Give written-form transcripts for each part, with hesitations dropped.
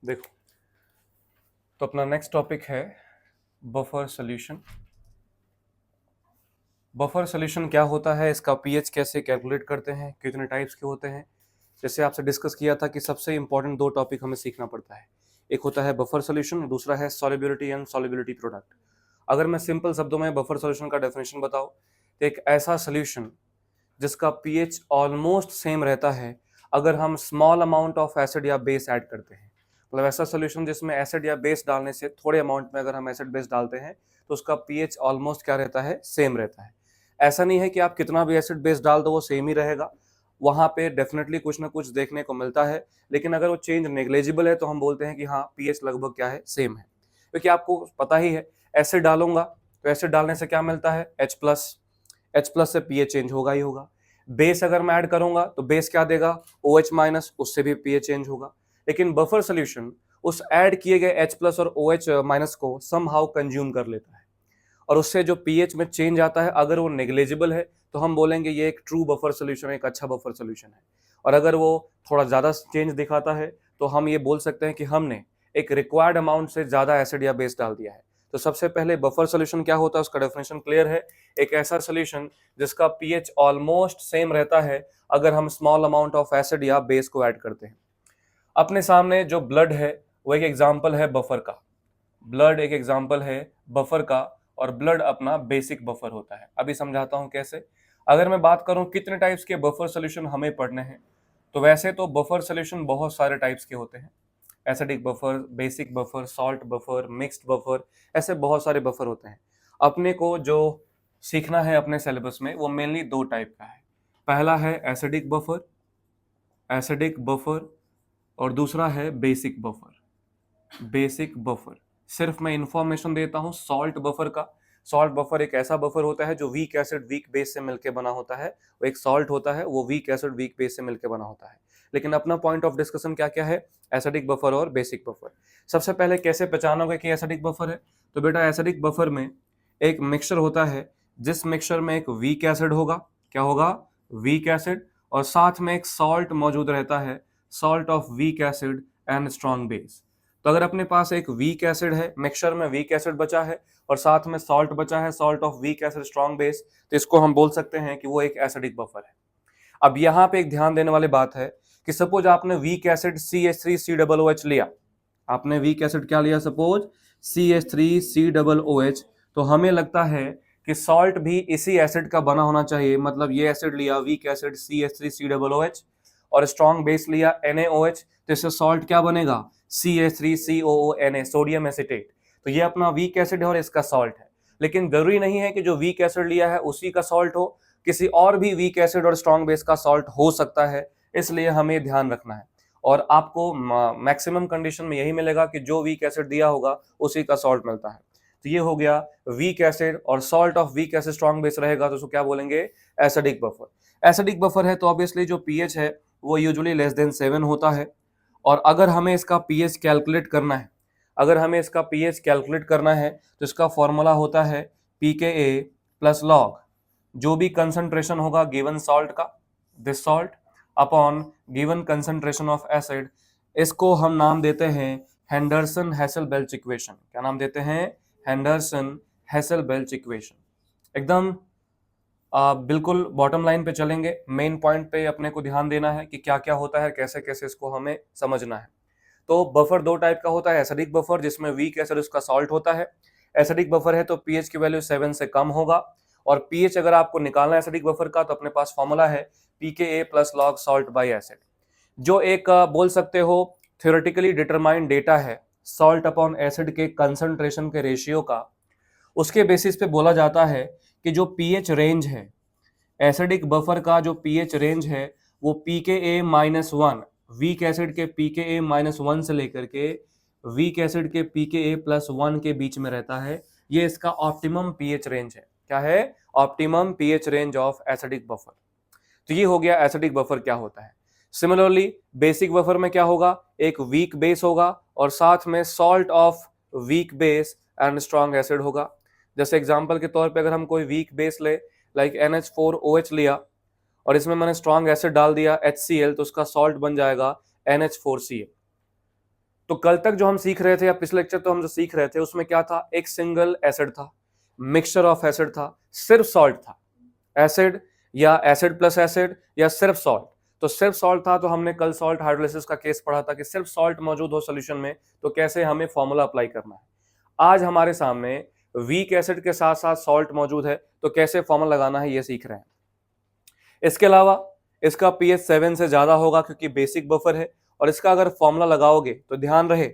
देखो, तो अपना नेक्स्ट टॉपिक है बफर सॉल्यूशन। बफर सॉल्यूशन क्या होता है, इसका पीएच कैसे कैलकुलेट करते हैं, कितने टाइप्स के होते हैं। जैसे आपसे डिस्कस किया था कि सबसे इंपॉर्टेंट दो टॉपिक हमें सीखना पड़ता है, एक होता है बफर सॉल्यूशन, दूसरा है सॉल्युबिलिटी एंड सॉल्युबिलिटी प्रोडक्ट। अगर मैं सिंपल शब्दों में बफर सॉल्यूशन का डेफिनेशन बताऊं तो एक ऐसा सॉल्यूशन जिसका पीएच ऑलमोस्ट सेम रहता है अगर हम स्मॉल अमाउंट ऑफ एसिड या बेस ऐड करते हैं। मतलब ऐसा सॉल्यूशन जिसमें एसिड या बेस डालने से थोड़े अमाउंट में अगर हम एसिड बेस डालते हैं तो उसका पीएच ऑलमोस्ट क्या रहता है, सेम रहता है। ऐसा नहीं है कि आप कितना भी एसिड बेस डाल दो वो सेम ही रहेगा, वहां पे डेफिनेटली कुछ ना कुछ देखने को मिलता है, लेकिन अगर वो चेंज नेग्लेजिबल है तो हम बोलते हैं कि हाँ पीएच लगभग क्या है, सेम है। क्योंकि आपको पता ही है, एसिड डालूंगा तो एसिड डालने से क्या मिलता है, H+। H+ से पीएच चेंज होगा ही होगा। बेस अगर मैं ऐड करूंगा तो बेस क्या देगा, OH-, उससे भी पीएच चेंज होगा। लेकिन बफर सोल्यूशन उस ऐड किए गए H+ और OH- को समहाउ कंज्यूम कर लेता है, और उससे जो पीएच में चेंज आता है अगर वो नेग्लेजिबल है तो हम बोलेंगे ये एक ट्रू बफर सोल्यूशन, एक अच्छा बफर सोल्यूशन है। और अगर वो थोड़ा ज्यादा चेंज दिखाता है तो हम ये बोल सकते हैं कि हमने एक रिक्वायर्ड अमाउंट से ज्यादा एसिड या बेस डाल दिया है। तो सबसे पहले बफर सोल्यूशन क्या होता है उसका डेफिनेशन क्लियर है, एक ऐसा सोल्यूशन जिसका पीएच ऑलमोस्ट सेम रहता है अगर हम स्मॉल अमाउंट ऑफ एसिड या बेस को ऐड करते हैं। अपने सामने जो ब्लड है वो एक एग्जाम्पल है बफर का, ब्लड एक एग्जाम्पल है बफर का, और ब्लड अपना बेसिक बफर होता है। अभी समझाता हूं कैसे। अगर मैं बात करूं कितने टाइप्स के बफर सोल्यूशन हमें पढ़ने हैं, तो वैसे तो बफर सोल्यूशन बहुत सारे टाइप्स के होते हैं। Acidic buffer, basic buffer, salt buffer, mixed buffer, ऐसे बहुत सारे बफर होते हैं। अपने को जो सीखना है अपने सिलेबस में वो मेनली दो टाइप का है। पहला है एसिडिक बफर, और दूसरा है बेसिक बफर। बेसिक बफर सिर्फ मैं इंफॉर्मेशन देता हूं सॉल्ट बफर का। सॉल्ट बफर एक ऐसा बफर होता है जो वीक एसिड वीक बेस से मिलकर बना होता है, वो एक सॉल्ट होता है, वो वीक एसिड वीक बेस से मिलकर बना होता है। लेकिन अपना पॉइंट ऑफ डिस्कशन क्या क्या है, एसिडिक बफर और बेसिक बफर। सबसे पहले कैसे पहचानोगे कि एसिडिक बफर है, तो बेटा एसिडिक बफर में एक मिक्सचर होता है जिस मिक्सचर में एक वीक एसिड होगा, क्या होगा, वीक एसिड, और साथ में एक सॉल्ट मौजूद रहता है, salt of week acid and strong base. तो अगर अपने पास एक वीक एसिड है, मिक्सचर में वीक एसिड बचा है और साथ में सॉल्ट बचा है, salt of weak acid strong base, तो इसको हम बोल सकते हैं कि वो एक एसिडिक बफर है। अब यहाँ पे एक ध्यान देने वाली बात है कि सपोज आपने वीक एसिड CH3COOH लिया, आपने वीक एसिड क्या लिया, सपोज CH3COOH, तो हमें लगता है कि सॉल्ट भी इसी एसिड का बना होना चाहिए। मतलब ये एसिड लिया वीक एसिड CH3COOH और स्ट्रॉन्ग बेस लिया NaOH, तो इससे सॉल्ट क्या बनेगा, CH3COONA, सोडियम एसिटेट। तो ये अपना वीक एसिड है और इसका सॉल्ट है। लेकिन जरूरी नहीं है कि जो वीक एसिड लिया है उसी का सॉल्ट हो, किसी और भी वीक एसिड और स्ट्रॉन्ग बेस का सॉल्ट हो सकता है, इसलिए हमें ध्यान रखना है। और आपको मैक्सिमम कंडीशन में यही मिलेगा कि जो वीक एसिड दिया होगा उसी का सॉल्ट मिलता है। तो ये हो गया वीक एसिड, और salt of weak acid strong base रहेगा तो उसको क्या बोलेंगे, एसिडिक बफर। एसिडिक बफर है तो ऑब्वियसली जो पीएच है वो यूजुअली लेस देन 7 होता है। और अगर हमें इसका पीएच कैलकुलेट करना है, अगर हमें इसका पीएच कैलकुलेट करना है तो इसका फॉर्मूला होता है pKa प्लस लॉग जो भी कंसंट्रेशन होगा गिवन सॉल्ट का, this salt upon given concentration of acid. इसको हम नाम देते हैं हेंडरसन हेसल-बेल्च इक्वेशन। क्या नाम देते हैं, हेंडरसन हेसल-बेल्च इक्वेशन। एकदम बिल्कुल बॉटम लाइन पे चलेंगे, मेन पॉइंट पे अपने को ध्यान देना है कि क्या क्या होता है, कैसे कैसे इसको हमें समझना है। तो बफर दो टाइप का होता है, एसिडिक बफर जिसमें वीक एसिड उसका सॉल्ट होता है। एसिडिक बफर है तो पीएच की वैल्यू 7 से कम होगा, और पीएच अगर आपको निकालना है एसिडिक बफर का तो अपने पास फॉर्मूला है pKa plus log salt by acid. जो एक बोल सकते हो थ्योरेटिकली डिटरमाइंड डेटा है सॉल्ट अपॉन एसिड के कंसंट्रेशन के रेशियो का, उसके बेसिस पे बोला जाता है कि जो पीएच रेंज है एसिडिक बफर का, जो पीएच रेंज है वो pKa-1, वीक एसिड के pKa-1 से लेकर के वीक एसिड के pKa+1 के बीच में रहता है। ये इसका ऑप्टिमम पीएच रेंज है। क्या है, optimum pH range of acidic buffer. तो ये हो गया एसिडिक बफर क्या होता है। सिमिलरली बेसिक बफर में क्या होगा, एक वीक बेस होगा और साथ में salt of weak base and strong acid होगा। जैसे एग्जांपल के तौर पे अगर हम कोई वीक बेस ले, लाइक NH4OH लिया, और इसमें मैंने स्ट्रॉन्ग एसिड डाल दिया HCl, तो उसका सॉल्ट बन जाएगा NH4Cl। तो कल तक जो हम सीख रहे थे या पिछले लेक्चर तो हम जो सीख रहे थे उसमें क्या था, एक सिंगल एसिड था, मिक्सचर ऑफ एसिड था, सिर्फ सॉल्ट था, एसिड या एसिड प्लस एसिड या सिर्फ सॉल्ट। तो सिर्फ सॉल्ट था, तो हमने कल सॉल्ट हाइड्रोलिसिस का केस पढ़ा था कि सिर्फ सॉल्ट मौजूद हो सॉल्यूशन में तो कैसे हमें फॉर्मूला अप्लाई करना है। आज हमारे सामने वीक एसिड के साथ साथ सॉल्ट मौजूद है, तो कैसे फॉर्मूला लगाना है ये सीख रहे हैं। इसके अलावा इसका पीएच 7 से ज्यादा होगा क्योंकि बेसिक बफर है, और इसका अगर फॉर्मूला लगाओगे तो ध्यान रहे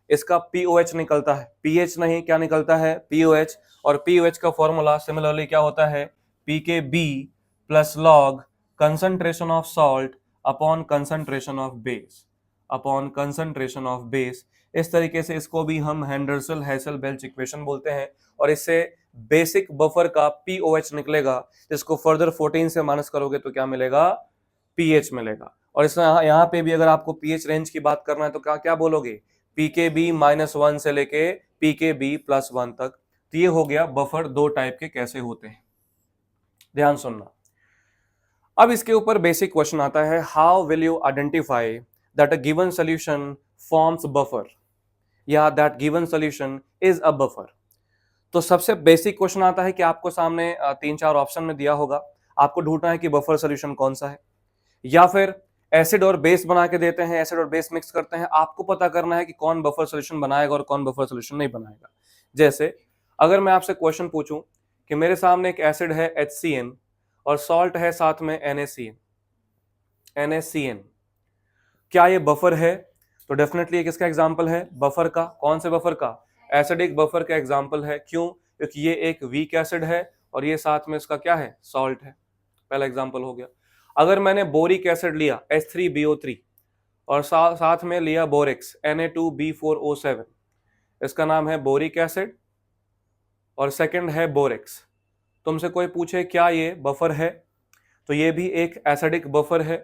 इसका पीओएच निकलता है, पीएच नहीं, क्या निकलता है, पीओएच। और पीओएच का फॉर्मूला सिमिलरली क्या होता है, pKb plus log concentration of salt upon concentration of base, upon concentration of base. इस तरीके से इसको भी हम हेंडरसन हेसल-बेल्च इक्वेशन बोलते हैं, और इससे बेसिक बफर का पीओएच निकलेगा, जिसको फर्दर 14 से माइनस करोगे तो क्या मिलेगा, पीएच मिलेगा। और इसमें यहाँ पे भी अगर आपको पीएच रेंज की बात करना है तो क्या क्या बोलोगे, पीकेबी -1 से लेके पीकेबी +1 तक। तो ये हो गया बफर दो टाइप के कैसे होते हैं, ध्यान सुनना। अब इसके ऊपर बेसिक क्वेश्चन आता है, how will you identify that a given solution forms buffer या that given solution is a buffer. तो सबसे बेसिक क्वेश्चन आता है कि आपको सामने 3-4 ऑप्शन में दिया होगा, आपको ढूंढना है कि बफर सॉल्यूशन कौन सा है, या फिर एसिड और बेस बना के देते हैं, एसिड और बेस मिक्स करते हैं, आपको पता करना है कि कौन बफर सॉल्यूशन बनाएगा और कौन बफर सॉल्यूशन नहीं बनाएगा। जैसे अगर मैं आपसे क्वेश्चन पूछूं कि मेरे सामने एक एसिड है HCN और सॉल्ट है साथ में NaCN, क्या ये बफर है, तो डेफिनेटली ये किसका एग्जांपल है, बफर का। कौन से बफर का, एसिडिक बफर का एग्जांपल है। क्यों, क्योंकि ये एक वीक एसिड है और ये साथ में इसका क्या है, सॉल्ट है, पहला एग्जांपल हो गया। अगर मैंने बोरिक एसिड लिया H3BO3 और साथ में लिया बोरेक्स Na2B4O7, इसका नाम है बोरिक एसिड और सेकंड है बोरेक्स। तुमसे कोई पूछे क्या ये बफर है, तो ये भी एक एसिडिक बफर है,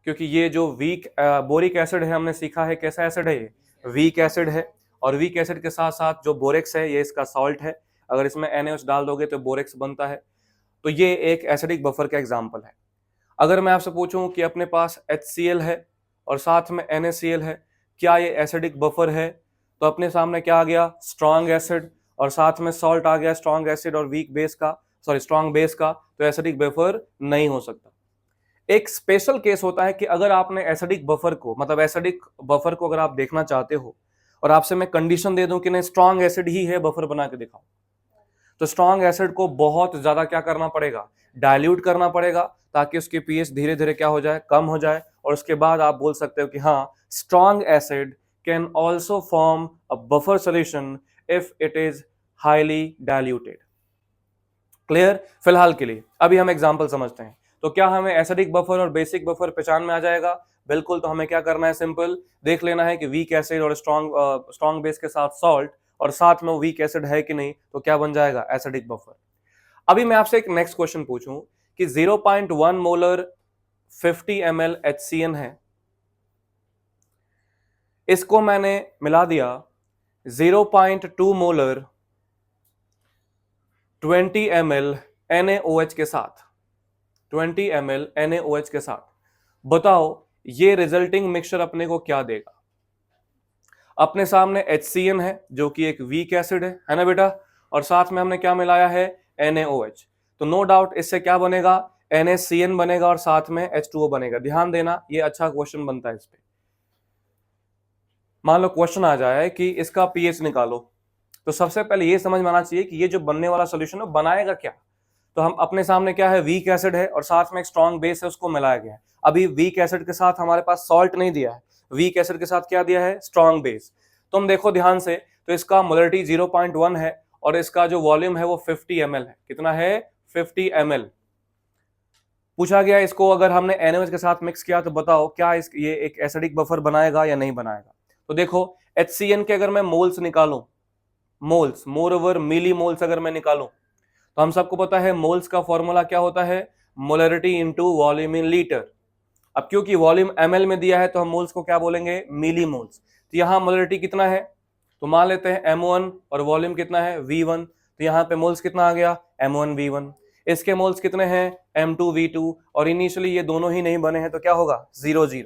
क्योंकि ये जो वीक बोरिक एसिड है हमने सीखा है कैसा एसिड है, ये वीक एसिड है, और वीक एसिड के साथ साथ जो बोरेक्स है ये इसका सॉल्ट है, अगर इसमें NaOH डाल दोगे तो बोरेक्स बनता है। तो ये एक एसिडिक बफर का एग्जांपल है। अगर मैं आपसे पूछूं कि अपने पास HCl है और साथ में NaCl है, क्या ये एसिडिक बफर है, तो अपने सामने क्या आ गया, स्ट्रॉन्ग एसिड और साथ में सॉल्ट आ गया, स्ट्रॉन्ग एसिड और वीक बेस का, सॉरी स्ट्रॉन्ग बेस का, तो एसिडिक बफर नहीं हो सकता। एक स्पेशल केस होता है कि अगर आपने एसिडिक बफर को, मतलब एसिडिक बफर को अगर आप देखना चाहते हो और आपसे मैं कंडीशन दे दूं कि नहीं स्ट्रॉन्ग एसिड ही है, बफर बना के दिखाओ, तो स्ट्रॉन्ग एसिड को बहुत ज्यादा क्या करना पड़ेगा, डाइल्यूट करना पड़ेगा, ताकि उसकी पीएच धीरे धीरे क्या हो जाए, कम हो जाए, और उसके बाद आप बोल सकते हो कि हाँ strong acid can also form a buffer solution if it is highly diluted. Clear, फिलहाल के लिए अभी हम एग्जांपल समझते हैं। तो क्या हमें एसिडिक बफर और बेसिक बफर पहचान में आ जाएगा, बिल्कुल। तो हमें क्या करना है, सिंपल देख लेना है कि वीक एसिड और स्ट्रॉन्ग बेस के साथ सॉल्ट और साथ में वीक एसिड है कि नहीं, तो क्या बन जाएगा, एसिडिक बफर। अभी मैं आपसे एक नेक्स्ट क्वेश्चन पूछूं कि 0.1 मोलर 50 ml HCN है, इसको मैंने मिला दिया 0.2 मोलर 20 ml NaOH के साथ, 20 ml NaOH के साथ, बताओ ये रिजल्टिंग मिक्सचर अपने को क्या देगा। अपने सामने HCN है जो कि एक वीक एसिड है ना बेटा, और साथ में हमने क्या मिलाया है, NaOH। तो नो डाउट इससे क्या बनेगा, NaCN बनेगा और साथ में H2O बनेगा। ध्यान देना, ये अच्छा क्वेश्चन बनता है इस पे। मान लो क्वेश्चन आ जाए कि इसका पीएच निकालो, तो सबसे पहले ये समझ में आना चाहिए कि ये जो बनने वाला सोल्यूशन है बनाएगा क्या। तो हम अपने सामने क्या है, वीक एसिड है और साथ में एक स्ट्रॉन्ग बेस है, उसको मिलाया गया है। अभी वीक एसिड के साथ हमारे पास सॉल्ट नहीं दिया है, वीक एसिड के साथ क्या दिया है, स्ट्रॉन्ग बेस। तुम देखो ध्यान से, तो इसका मोलरिटी 0.1 है और इसका जो वॉल्यूम है वो 50 ml है। कितना है, 50 ml। पूछा गया इसको अगर हमने NaOH के साथ मिक्स किया तो बताओ क्या ये एक एसिडिक बफर बनाएगा या नहीं बनाएगा। तो देखो HCN के अगर मैं मोल्स निकालूं, मोल्स मोर ओवर मिली मोल्स अगर मैं निकालूं, तो हम सबको पता है मोल्स का फॉर्मूला क्या होता है, molarity into volume in litre. अब क्योंकि वॉल्यूम ml में दिया है तो हम मोल्स को क्या बोलेंगे, मिली मोल्स। तो यहाँ मोलरिटी कितना है, तो मान लेते हैं M1 और वॉल्यूम कितना है, V1। तो यहाँ पे मोल्स कितना आ गया, M1V1। इसके मोल्स कितने हैं, M2V2, और इनिशियली ये दोनों ही नहीं बने हैं तो क्या होगा, 0 0।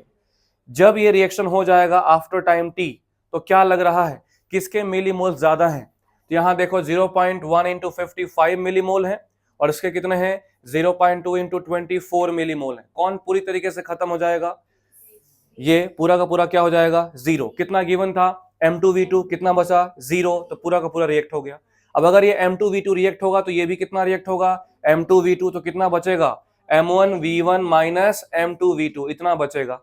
जब ये रिएक्शन हो जाएगा आफ्टर टाइम t, तो क्या लग रहा है किसके मिलीमोल ज्यादा हैं? तो यहां देखो 0.1 इंटू 55 मिलीमोल है और इसके कितने हैं 0.2 इंटू 24 मिलीमोल है। कौन पूरी तरीके से खत्म हो जाएगा? ये पूरा का पूरा क्या हो जाएगा? जीरो। कितना गिवन था? M2V2 कितना बचा? जीरो। तो पूरा का पूरा रिएक्ट हो गया। अब अगर ये M2V2 रिएक्ट होगा तो ये भी कितना रिएक्ट होगा? M2V2। तो कितना बचेगा? M1V1 माइनस M2V2 इतना बचेगा।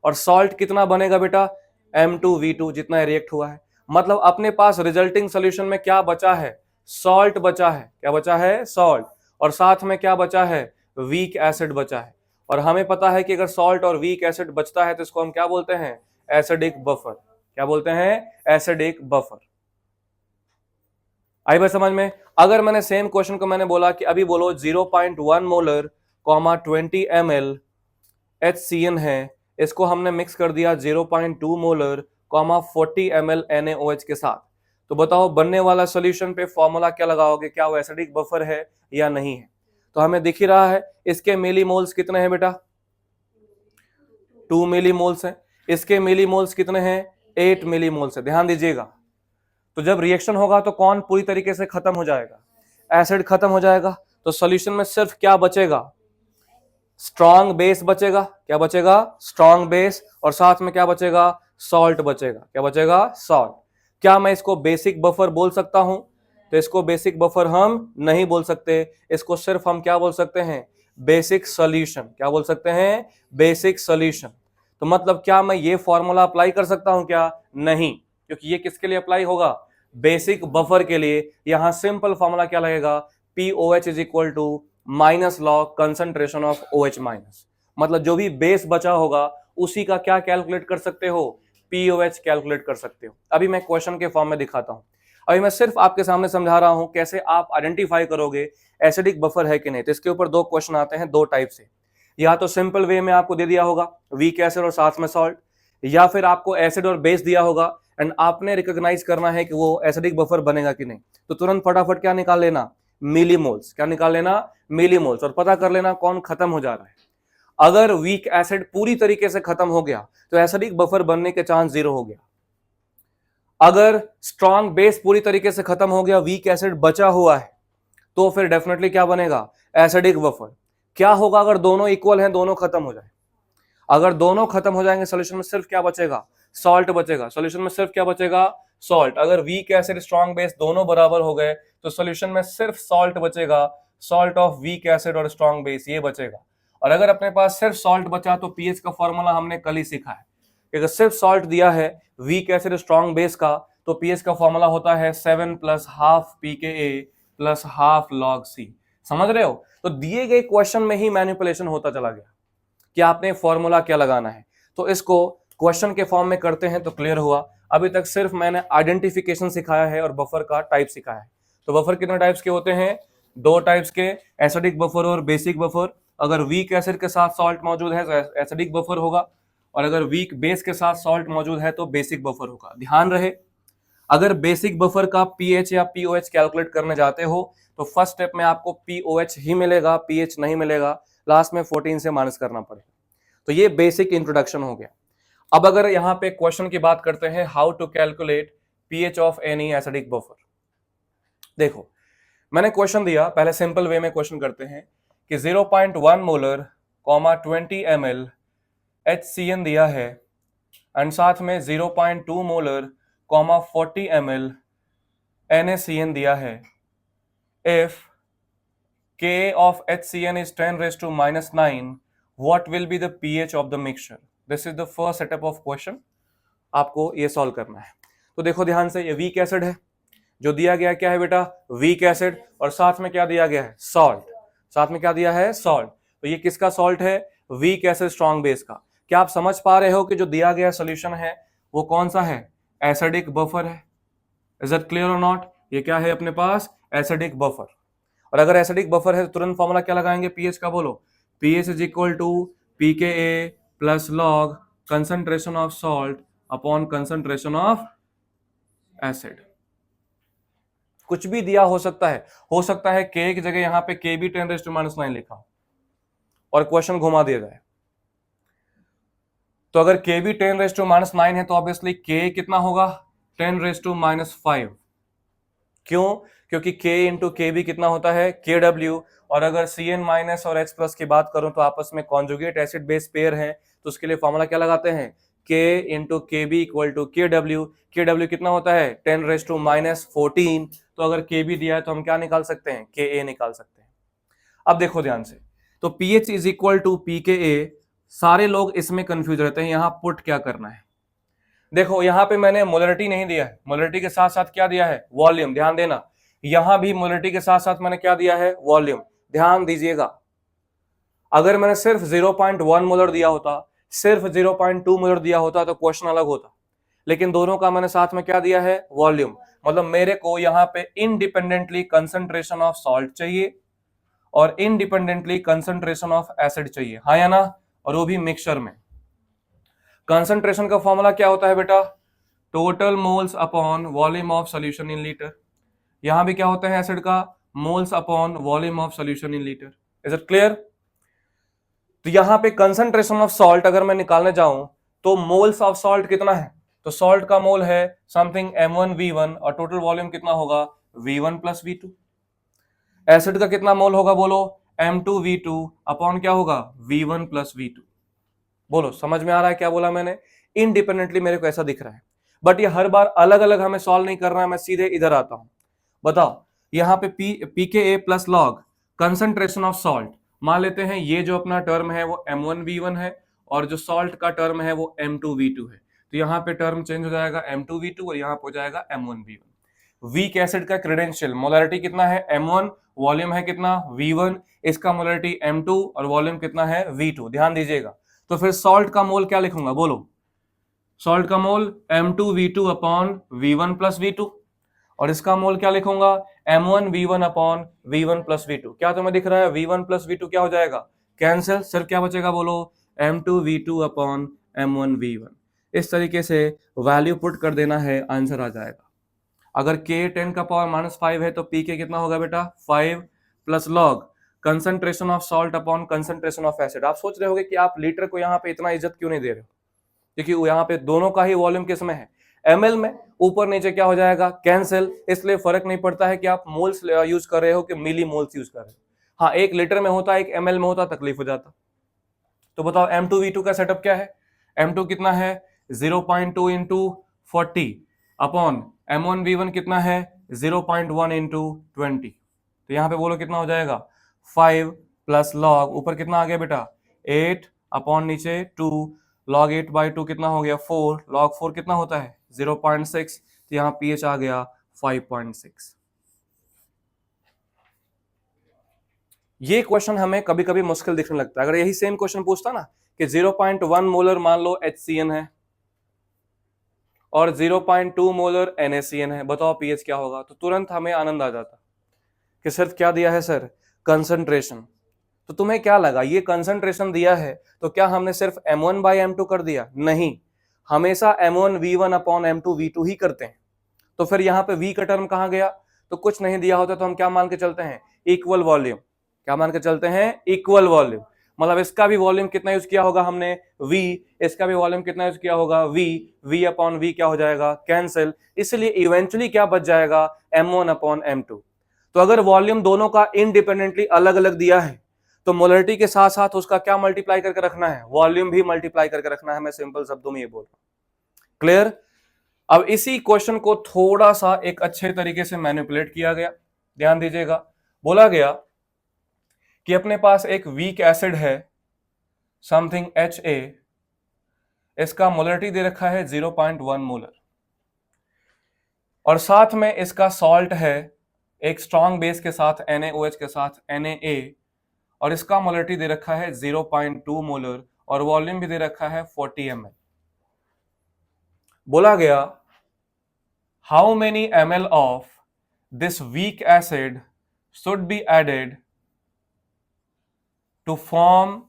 और सॉल्ट कितना बनेगा बेटा? M2V2 जितना रिएक्ट हुआ है। मतलब अपने पास रिजल्टिंग सोल्यूशन में क्या बचा है? सॉल्ट बचा है। क्या बचा है? सॉल्ट। और साथ में क्या बचा है? वीक एसिड बचा है। और हमें पता है कि अगर सॉल्ट और वीक एसिड बचता है तो इसको हम क्या बोलते हैं? Acidic buffer. क्या बोलते हैं? Acidic buffer. आई बात समझ में? अगर मैंने सेम क्वेश्चन को मैंने बोला कि अभी बोलो 0.1 मोलर 20 ml HCN है, इसको हमने मिक्स कर दिया 0.2 मोलर 40 ml NaOH के साथ, तो बताओ बनने वाला सॉल्यूशन पे फॉर्मूला क्या लगाओगे? क्या वो एसिडिक बफर है या नहीं है? तो हमें दिख ही रहा है इसके मिलीमोल्स कितने हैं बेटा? 2 मिलीमोल्स हैं। इसके मिलीमोल्स कितने हैं? 8 मिलीमोल्स है। ध्यान दीजिएगा, तो जब रिएक्शन होगा तो कौन पूरी तरीके से खत्म हो जाएगा? एसिड खत्म हो जाएगा। तो सॉल्यूशन में सिर्फ क्या बचेगा? स्ट्रॉन्ग बेस बचेगा। क्या बचेगा? Strong base. और साथ में क्या बचेगा? सॉल्ट बचेगा। क्या बचेगा? सॉल्ट। क्या मैं इसको बेसिक बफर बोल सकता हूं? तो इसको बेसिक बफर हम नहीं बोल सकते, इसको सिर्फ हम क्या बोल सकते हैं? Basic solution. क्या बोल सकते हैं? Basic solution. तो मतलब क्या मैं ये फॉर्मूला अप्लाई कर सकता हूं क्या? नहीं, क्योंकि ये किसके लिए अप्लाई होगा? बेसिक बफर के लिए। यहां सिंपल फॉर्मूला क्या लगेगा? POH is equal to minus log concentration of OH minus. मतलब जो भी बेस बचा होगा उसी का क्या कैलकुलेट कर सकते हो? POH कैलकुलेट कर सकते हो। अभी मैं क्वेश्चन के फॉर्म में दिखाता हूं। अभी मैं सिर्फ आपके सामने समझा रहा हूं कैसे आप आइडेंटिफाई करोगे एसिडिक बफर है कि नहीं। तो इसके ऊपर दो क्वेश्चन आते हैं दो टाइप से। या तो सिंपल वे में आपको दे दिया होगा वीक एसिड और साथ में सॉल्ट, या फिर आपको एसिड और बेस दिया होगा एंड आपने रिकॉग्नाइज करना है कि वो एसिडिक बफर बनेगा कि नहीं। तो तुरंत फटाफट क्या निकाल लेना? मिलीमोल्स। क्या निकाल लेना? मिलीमोल्स। और पता कर लेना कौन खत्म हो जा रहा है। अगर वीक एसिड पूरी तरीके से खत्म हो गया तो एसिडिक बफर बनने के चांस जीरो हो गया। अगर स्ट्रॉन्ग बेस पूरी तरीके से खत्म हो गया, वीक एसिड बचा हुआ है, तो फिर डेफिनेटली क्या बनेगा? Acidic buffer. क्या होगा अगर दोनों इक्वल हैं, दोनों खत्म हो जाए? अगर दोनों खत्म हो जाएंगे सॉल्यूशन में सिर्फ क्या बचेगा? सॉल्ट बचेगा। सॉल्यूशन में सिर्फ क्या बचेगा? सॉल्ट। अगर वीक एसिड स्ट्रॉन्ग बेस दोनों बराबर हो गए तो सॉल्यूशन में सिर्फ सॉल्ट बचेगा। सॉल्ट ऑफ वीक एसिड और स्ट्रॉन्ग बेस ये बचेगा। और अगर अपने पास सिर्फ सॉल्ट बचा तो पीएच का फॉर्मूला हमने कल ही सीखा है। अगर सिर्फ सॉल्ट दिया है वीक एसिड स्ट्रॉन्ग बेस का तो पीएच का फॉर्मूला होता है 7 + ½ pKa + ½ log C। समझ रहे हो? तो दिए गए क्वेश्चन में ही मैनिपुलेशन होता चला गया कि आपने फॉर्मूला क्या लगाना है। तो इसको क्वेश्चन के फॉर्म में करते हैं तो क्लियर हुआ। अभी तक सिर्फ मैंने आइडेंटिफिकेशन सिखाया है और बफर का टाइप सिखाया है। तो बफर कितने टाइप्स के होते हैं? दो टाइप्स के, एसिडिक बफर और बेसिक बफर। अगर वीक एसिड के साथ सॉल्ट मौजूद है तो एसिडिक बफर होगा, और अगर वीक बेस के साथ सॉल्ट मौजूद है तो बेसिक बफर होगा। ध्यान रहे, अगर बेसिक बफर का पीएच या पीओएच कैलकुलेट करने जाते हो तो फर्स्ट स्टेप में आपको पीओएच ही मिलेगा, पीएच नहीं मिलेगा, लास्ट में 14 से माइनस करना पड़ेगा। तो ये बेसिक इंट्रोडक्शन हो गया। अब अगर यहां पे क्वेश्चन की बात करते हैं, how to calculate pH of any acidic buffer. देखो मैंने क्वेश्चन दिया, पहले सिंपल वे में क्वेश्चन करते हैं कि 0.1 मोलर 20 ml HCN दिया है एंड साथ में 0.2 मोलर 40 ml NaCN दिया है। If Ka of HCN is 10⁻⁻৯, what will be the pH of the mixture? This is the first setup of question. आपको ये सॉल्व करना है। तो देखो ध्यान से, ये वीक एसिड है, जो दिया गया क्या है बेटा? वीक एसिड, और साथ में क्या दिया गया है? सॉल्ट। साथ में क्या दिया है? सॉल्ट। तो ये किसका सॉल्ट है? वीक एसिड स्ट्रॉन्ग बेस का। क्या आप समझ पा रहे हो कि जो दिया गया सोल्यूशन है वो कौन सा है? एसिडिक बफर है। इज इट क्लियर और नॉट? ये क्या है अपने पास? Acidic buffer. और अगर एसिडिक बफर है तो तुरंत फॉर्मूला क्या लगाएंगे? पीएच का बोलो। PH is equal to pKa + log concentration of salt upon concentration of acid. कुछ भी दिया हो सकता है K की जगह यहां पे K भी 10⁻⁹ लिखा हो और क्वेश्चन घुमा दिया जाए। तो अगर k भी 10⁻⁹ है तो ऑब्वियसली k कितना होगा 10⁻⁵। क्यों? क्योंकि k इंटू के भी कितना होता है kW, और अगर Cn माइनस और H प्लस की बात करूं तो आपस में कॉन्जुगेट एसिड बेस पेयर है, तो उसके लिए फॉर्मूला क्या लगाते हैं k इंटू के बी इक्वल टू KW कितना होता है 10⁻⁻14। तो अगर k भी दिया है तो हम क्या निकाल सकते हैं Ka निकाल सकते हैं। अब देखो ध्यान से, तो pH is equal to pKa, सारे लोग इसमें कंफ्यूज रहते हैं यहां पुट क्या करना है। देखो यहां पे मैंने मोलरिटी नहीं दिया है, मोलरिटी के साथ साथ क्या दिया है वॉल्यूम, ध्यान देना। यहां भी मोलरिटी के साथ साथ मैंने क्या दिया है वॉल्यूम, ध्यान दीजिएगा। अगर मैंने सिर्फ 0.1 मोलर दिया होता, सिर्फ 0.2 मोलर दिया होता तो क्वेश्चन अलग होता, लेकिन दोनों का मैंने साथ में क्या दिया है वॉल्यूम। मतलब मेरे को यहां पे इंडिपेंडेंटली कंसंट्रेशन ऑफ सॉल्ट चाहिए और इंडिपेंडेंटली कंसंट्रेशन ऑफ एसिड चाहिए, हाँ या ना, और वो भी मिक्सचर में। कंसंट्रेशन का फॉर्मूला क्या होता है बेटा total moles upon volume of solution in litre. यहां भी क्या होता है एसिड का moles upon volume of solution in litre. Is it clear? तो यहां पे कंसंट्रेशन ऑफ सॉल्ट अगर मैं निकालने जाऊं तो मोल्स ऑफ सॉल्ट कितना है, तो सॉल्ट का मोल है समथिंग m1v1 और टोटल वॉल्यूम कितना होगा v1 प्लस v2। एसिड का कितना मोल होगा बोलो m2v2 अपॉन क्या होगा v1 प्लस v2। बोलो समझ में आ रहा है क्या बोला मैंने? इंडिपेंडेंटली मेरे को ऐसा दिख रहा है, बट ये हर बार अलग अलग हमें सॉल्व नहीं करना है। मैं सीधे इधर आता हूं, बताओ यहां पे pKa plus log concentration of salt, मान लेते हैं ये जो अपना टर्म है वो m1v1 है और जो सॉल्ट का टर्म है वो m2v2 है, तो यहाँ पे टर्म चेंज हो जाएगा m2v2 और यहाँ पे हो जाएगा m1v1। वीक एसिड का क्रेडेंशियल मोलरिटी कितना है m1, वॉल्यूम है कितना v1, इसका मोलरिटी m2 और वॉल्यूम कितना है v2, ध्यान दीजिएगा। तो फिर सॉल्ट का मोल क्या लिखूंगा बोलो, सॉल्ट का मोल m2v2 upon v1 plus v2, और इसका मोल क्या लिखूंगा m1v1 upon v1 plus v2। क्या तुम्हें दिख रहा है v1 प्लस v2 क्या हो जाएगा कैंसिल, सिर्फ क्या बचेगा बोलो m2v2 अपॉन m1v1। इस तरीके से वैल्यू पुट कर देना है, आंसर आ जाएगा। अगर k 10 का पावर -5 है तो pk कितना होगा बेटा 5 plus log concentration of salt upon concentration of acid. आप सोच रहे होगे कि आप लीटर को यहाँ पे इतना इज्जत क्यों नहीं दे रहे हो, क्योंकि यहाँ पे दोनों का ही वॉल्यूम किस में है ml में, ऊपर नीचे क्या हो जाएगा कैंसिल, इसलिए फर्क नहीं पड़ता है कि आप मोल्स यूज कर रहे हो कि मिली मोल्स यूज कर रहे हो। हाँ एक लीटर में होता एक ml में होता तकलीफ हो जाता। तो बताओ m2v2 का सेटअप क्या है, m2 कितना है 0.2 इंटू 40 अपॉन m1v1 कितना है 0.1 इंटू 20। तो यहाँ पे बोलो कितना हो जाएगा 5 प्लस लॉग ऊपर कितना आ गया बेटा 8 अपॉन नीचे 2 लॉग 8/2 कितना हो गया 4, लॉग 4 कितना होता है 0.6, तो यहाँ pH आ गया 5.6। ये क्वेश्चन हमें कभी कभी मुश्किल दिखने लगता है। अगर यही सेम क्वेश्चन पूछता ना कि 0.1 मोलर मान लो HCN है और 0.2 मोलर NaCN है, बताओ pH क्या होगा, तो तुरंत हमें आनंद आ जाता कि सिर्फ क्या दिया है सर कंसंट्रेशन। तो तुम्हें क्या लगा ये कंसंट्रेशन दिया है तो क्या हमने सिर्फ m1/m2 कर दिया, नहीं, हमेशा m1v1 अपॉन m2v2 ही करते हैं। तो फिर यहाँ पे v का टर्म कहां गया, तो कुछ नहीं दिया होता तो हम क्या मान के चलते हैं इक्वल वॉल्यूम, क्या मान के चलते हैं इक्वल वॉल्यूम। मतलब इसका भी वॉल्यूम कितना यूज किया होगा हमने v, इसका भी वॉल्यूम कितना यूज किया होगा v अपॉन v क्या हो जाएगा कैंसिल, इसलिए इवेंचुअली क्या बच जाएगा m1 अपॉन m2। तो अगर वॉल्यूम दोनों का इंडिपेंडेंटली अलग अलग दिया है तो मोलरिटी के साथ साथ उसका क्या मल्टीप्लाई करके रखना है, वॉल्यूम भी मल्टीप्लाई करके रखना है। मैं सिंपल शब्दों में ये बोल रहा हूं, क्लियर? अब इसी क्वेश्चन को थोड़ा सा एक अच्छे तरीके से मैनिपुलेट किया गया, ध्यान दीजिएगा। बोला गया कि अपने पास एक वीक एसिड है समथिंग HA, इसका मोलरिटी दे रखा है 0.1 मोलर और साथ में इसका सॉल्ट है एक स्ट्रॉन्ग बेस के साथ NaOH के साथ Na, और इसका मोलरिटी दे रखा है 0.2 मोलर और वॉल्यूम भी दे रखा है 40 ml। बोला गया how many ml of this weak acid should be added to form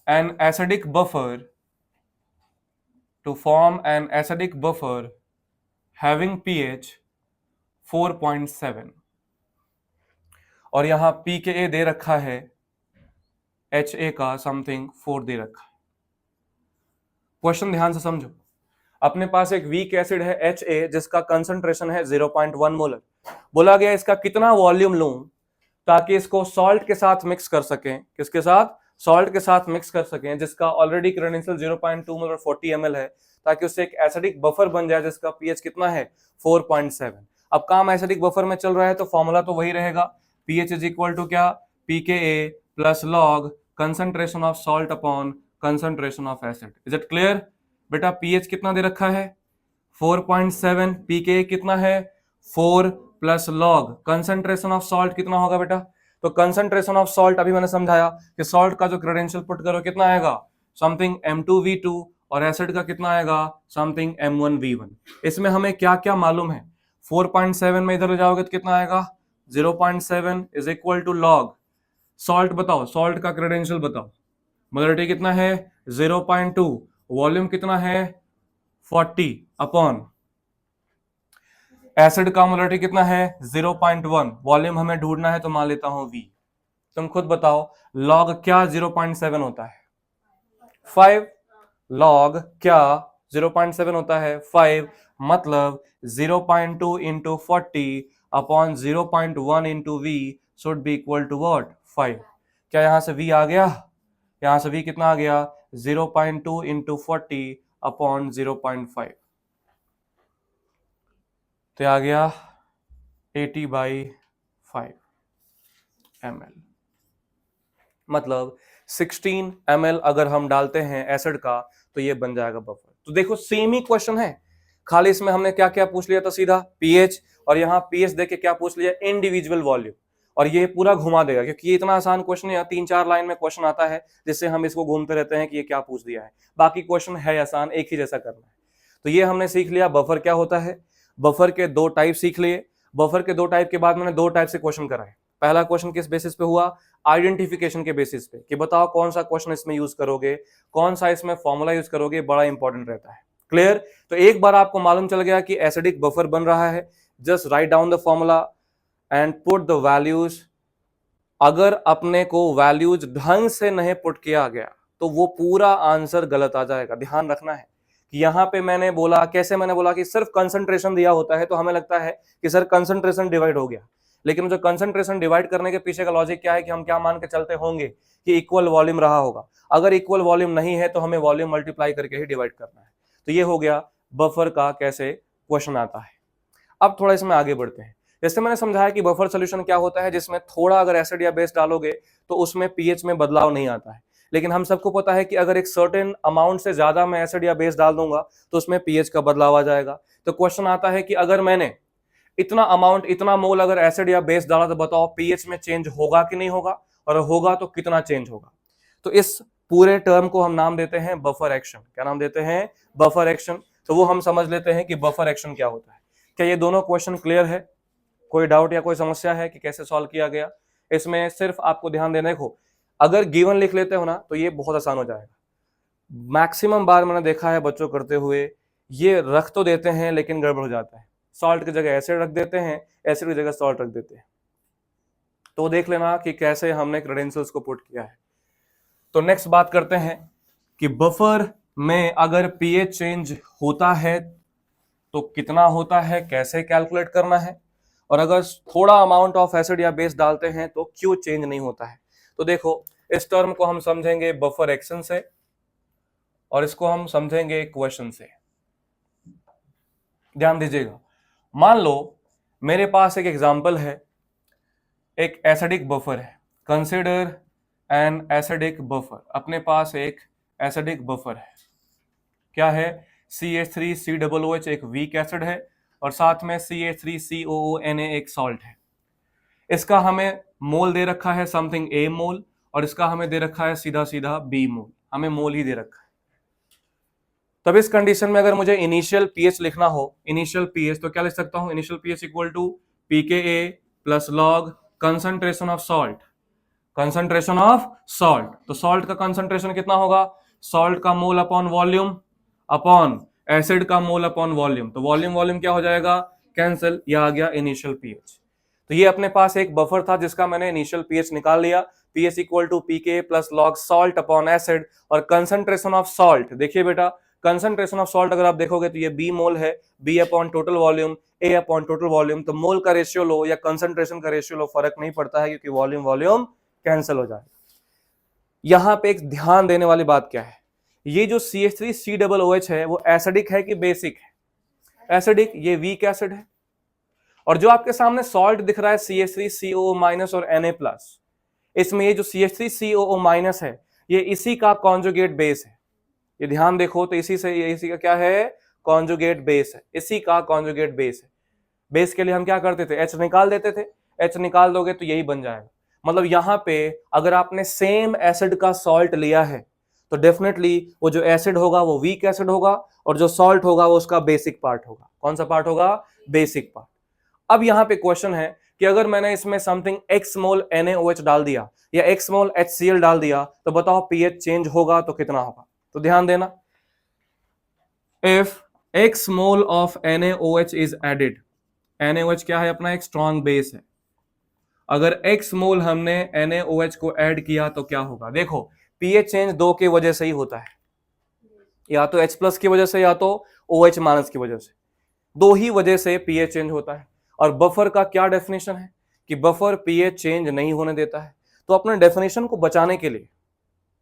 an acidic buffer having pH 4.7 और यहां pKa दे रखा है HA का समथिंग 4 दे रखा है। क्वेश्चन ध्यान से समझो। अपने पास एक वीक एसिड है HA जिसका कंसंट्रेशन है 0.1 मोलर। बोला गया इसका कितना वॉल्यूम लूं ताकि इसको सॉल्ट के साथ मिक्स कर सकें। किसके साथ? सॉल्ट के साथ मिक्स कर सकें, जिसका ऑलरेडी क्रेडेंशियल 0.2 मोलर 40 ml है, ताकि उससे एक एसिडिक बफर बन जाए जिसका पीएच कितना है 4.7। अब काम एसिडिक बफर में चल रहा है तो फॉर्मूला तो वही रहेगा, पीएच इज इक्वल टू क्या, pKa plus log concentration of salt upon concentration of acid. Is it clear? बेटा पीएच कितना दे रखा है 4.7, pKa कितना है 4 plus log concentration of salt कितना होगा बेटा? तो कंसंट्रेशन ऑफ सॉल्ट अभी मैंने समझाया कि सॉल्ट का जो क्रेडेंशियल पुट करो कितना आएगा, समथिंग M2V2, और एसिड का कितना आएगा, समथिंग M1V1। इसमें हमें क्या क्या मालूम है, 4.7 में इधर ले जाओगे तो कितना आएगा 0.7 is equal to log salt, बताओ सॉल्ट का क्रेडेंशियल बताओ, मोलरिटी कितना है 0.2, वॉल्यूम कितना है 40 अपॉन एसिड का मोलरिटी कितना है 0.1, वॉल्यूम हमें ढूंढना है तो मान लेता हूं V। तुम खुद बताओ लॉग क्या 0.7 होता है 5, लॉग क्या 0.7 होता है 5, मतलब 0.2 into 40 upon 0.1 into V should be equal to what 5। क्या यहां से V आ गया? यहां से V कितना आ गया 0.2 इंटू 40 अपॉन 0.5, तो आ गया 80/5 ml, मतलब 16 ml अगर हम डालते हैं एसिड का तो ये बन जाएगा बफर। तो देखो सेम ही क्वेश्चन है, खाली इसमें हमने क्या क्या पूछ लिया था सीधा पीएच, और यहाँ पीएच देके क्या पूछ लिया इंडिविजुअल वॉल्यूम, और ये पूरा घुमा देगा क्योंकि ये इतना आसान क्वेश्चन है, 3-4 लाइन में क्वेश्चन आता है जिससे हम इसको घूमते रहते हैं कि ये क्या पूछ दिया है। बाकी क्वेश्चन है आसान, एक ही जैसा करना है। तो ये हमने सीख लिया बफर क्या होता है, बफर के 2 टाइप सीख लिए। बफर के 2 टाइप के बाद मैंने 2 टाइप से क्वेश्चन कराए। पहला क्वेश्चन किस बेसिस पे हुआ, आइडेंटिफिकेशन के बेसिस पे, कि बताओ कौन सा क्वेश्चन इसमें यूज करोगे, कौन सा इसमें फॉर्मूला यूज करोगे, बड़ा इंपॉर्टेंट रहता है। क्लियर? तो एक बार आपको मालूम चल गया कि एसिडिक बफर बन रहा है, just write down the formula and put the values. अगर अपने को वैल्यूज ढंग से नहीं पुट किया गया तो वो पूरा आंसर गलत आ जाएगा। ध्यान रखना है कि यहाँ पे मैंने बोला, कैसे मैंने बोला कि सिर्फ कंसंट्रेशन दिया होता है तो हमें लगता है कि सर कंसंट्रेशन डिवाइड हो गया, लेकिन जो कंसंट्रेशन डिवाइड करने के पीछे का लॉजिक क्या है कि हम क्या मान के चलते होंगे कि इक्वल वॉल्यूम रहा होगा। अगर इक्वल वॉल्यूम नहीं है तो हमें वॉल्यूम मल्टीप्लाई करके ही डिवाइड करना है। तो ये हो गया बफर का कैसे क्वेश्चन आता है। अब थोड़ा इसमें आगे बढ़ते हैं। जैसे मैंने समझाया कि बफर सोल्यूशन क्या होता है, जिसमें थोड़ा अगर एसिड या बेस डालोगे तो उसमें पीएच में बदलाव नहीं आता है, लेकिन हम सबको पता है कि अगर एक सर्टेन अमाउंट से ज्यादा मैं एसिड या बेस डाल दूंगा तो उसमें पीएच का बदलाव आ जाएगा। तो क्वेश्चन आता है कि अगर मैंने इतना अमाउंट, इतना मोल अगर एसिड या बेस डाला तो बताओ पीएच में चेंज होगा कि नहीं होगा, और होगा तो कितना चेंज होगा। तो इस पूरे टर्म को हम नाम देते हैं बफर एक्शन। क्या नाम देते हैं? Buffer action. तो वो हम समझ लेते हैं कि बफर एक्शन क्या होता है। क्या ये दोनों क्वेश्चन क्लियर है? कोई डाउट या कोई समस्या है कि कैसे सॉल्व किया गया? इसमें सिर्फ आपको ध्यान देने को, अगर गिवन लिख लेते हो ना तो ये बहुत आसान हो जाएगा। मैक्सिमम बार मैंने देखा है बच्चों करते हुए, ये रख तो देते हैं लेकिन गड़बड़ हो जाता है। सॉल्ट की जगह एसिड रख देते हैं, एसिड की जगह सॉल्ट रख देते हैं। तो देख लेना कि कैसे हमने क्रेडेंशियल्स को पुट किया है। तो नेक्स्ट बात करते हैं कि बफर में अगर पीएच चेंज होता है तो कितना होता है, कैसे कैलकुलेट करना है, और अगर थोड़ा अमाउंट ऑफ एसिड या बेस डालते हैं तो क्यों चेंज नहीं होता है। तो देखो इस टर्म को हम समझेंगे बफर एक्शन से, और इसको हम समझेंगे क्वेश्चन से। ध्यान दीजिएगा, मान लो मेरे पास एक एग्जांपल है, एक एसिडिक बफर है। Consider an acidic buffer. अपने पास एक एसिडिक बफर है, क्या है, CH3COOH एक वीक एसिड है, और साथ में CH3COONA एक सॉल्ट है। इसका हमें मोल दे रखा है समथिंग A मोल, और इसका हमें दे रखा है सीधा सीधा B मोल। हमें मोल ही दे रखा है। तब इस कंडीशन में अगर मुझे इनिशियल पीएच लिखना हो, इनिशियल पीएच, तो क्या लिख सकता हूं, initial pH equal to pKa plus log concentration of salt, concentration of salt. तो सॉल्ट का कंसंट्रेशन कितना होगा, सॉल्ट का mole upon volume upon acid का मोल अपॉन वॉल्यूम। तो वॉल्यूम वॉल्यूम क्या हो जाएगा, कैंसिल, यह आ गया इनिशियल पीएच। तो ये अपने पास एक बफर था जिसका मैंने इनिशियल पीएच निकाल लिया, pH equal to pKa plus log salt upon acid, और कंसंट्रेशन ऑफ सॉल्ट, देखिए बेटा कंसंट्रेशन ऑफ सॉल्ट अगर आप देखोगे तो ये बी मोल है, बी अपॉन टोटल वॉल्यूम, ए अपॉन टोटल वॉल्यूम, तो मोल का रेशियो लो या कंसंट्रेशन का रेशियो लो, फर्क नहीं पड़ता है क्योंकि वॉल्यूम वॉल्यूम कैंसिल हो जाए। यहां पे एक ध्यान देने वाली बात क्या है, ये जो CH3COOH है वो एसिडिक है कि बेसिक है? एसिडिक, ये वीक एसिड है। और जो आपके सामने सॉल्ट दिख रहा है CH3COO- और Na+, इसमें ये जो CH3COO- है ये इसी का कॉन्जुगेट बेस है। ये ध्यान देखो तो इसी का क्या है, कॉन्जुगेट बेस है, इसी का कॉन्जुगेट बेस है। बेस के लिए हम क्या करते थे, H निकाल देते थे, H निकाल दोगे तो यही बन जाएगा। मतलब यहां पे अगर आपने सेम एसिड का सॉल्ट लिया है तो डेफिनेटली वो जो एसिड होगा वो वीक एसिड होगा और जो सॉल्ट होगा वो उसका बेसिक पार्ट होगा। कौन सा पार्ट होगा, बेसिक पार्ट। अब यहां पे क्वेश्चन है कि अगर मैंने इसमें समथिंग x मोल NaOH डाल दिया या x मोल HCl डाल दिया तो बताओ pH चेंज होगा तो कितना होगा। तो ध्यान देना, if x mole of NaOH is added, NaOH क्या है अपना, एक स्ट्रॉन्ग बेस है, अगर x मोल हमने NaOH को ऐड किया तो क्या होगा। देखो pH चेंज दो की वजह से ही होता है, या तो H+ की वजह से या तो OH- की वजह से, दो ही वजह से pH चेंज होता है। और बफर का क्या डेफिनेशन है कि बफर pH चेंज नहीं होने देता है। तो अपने डेफिनेशन को बचाने के लिए,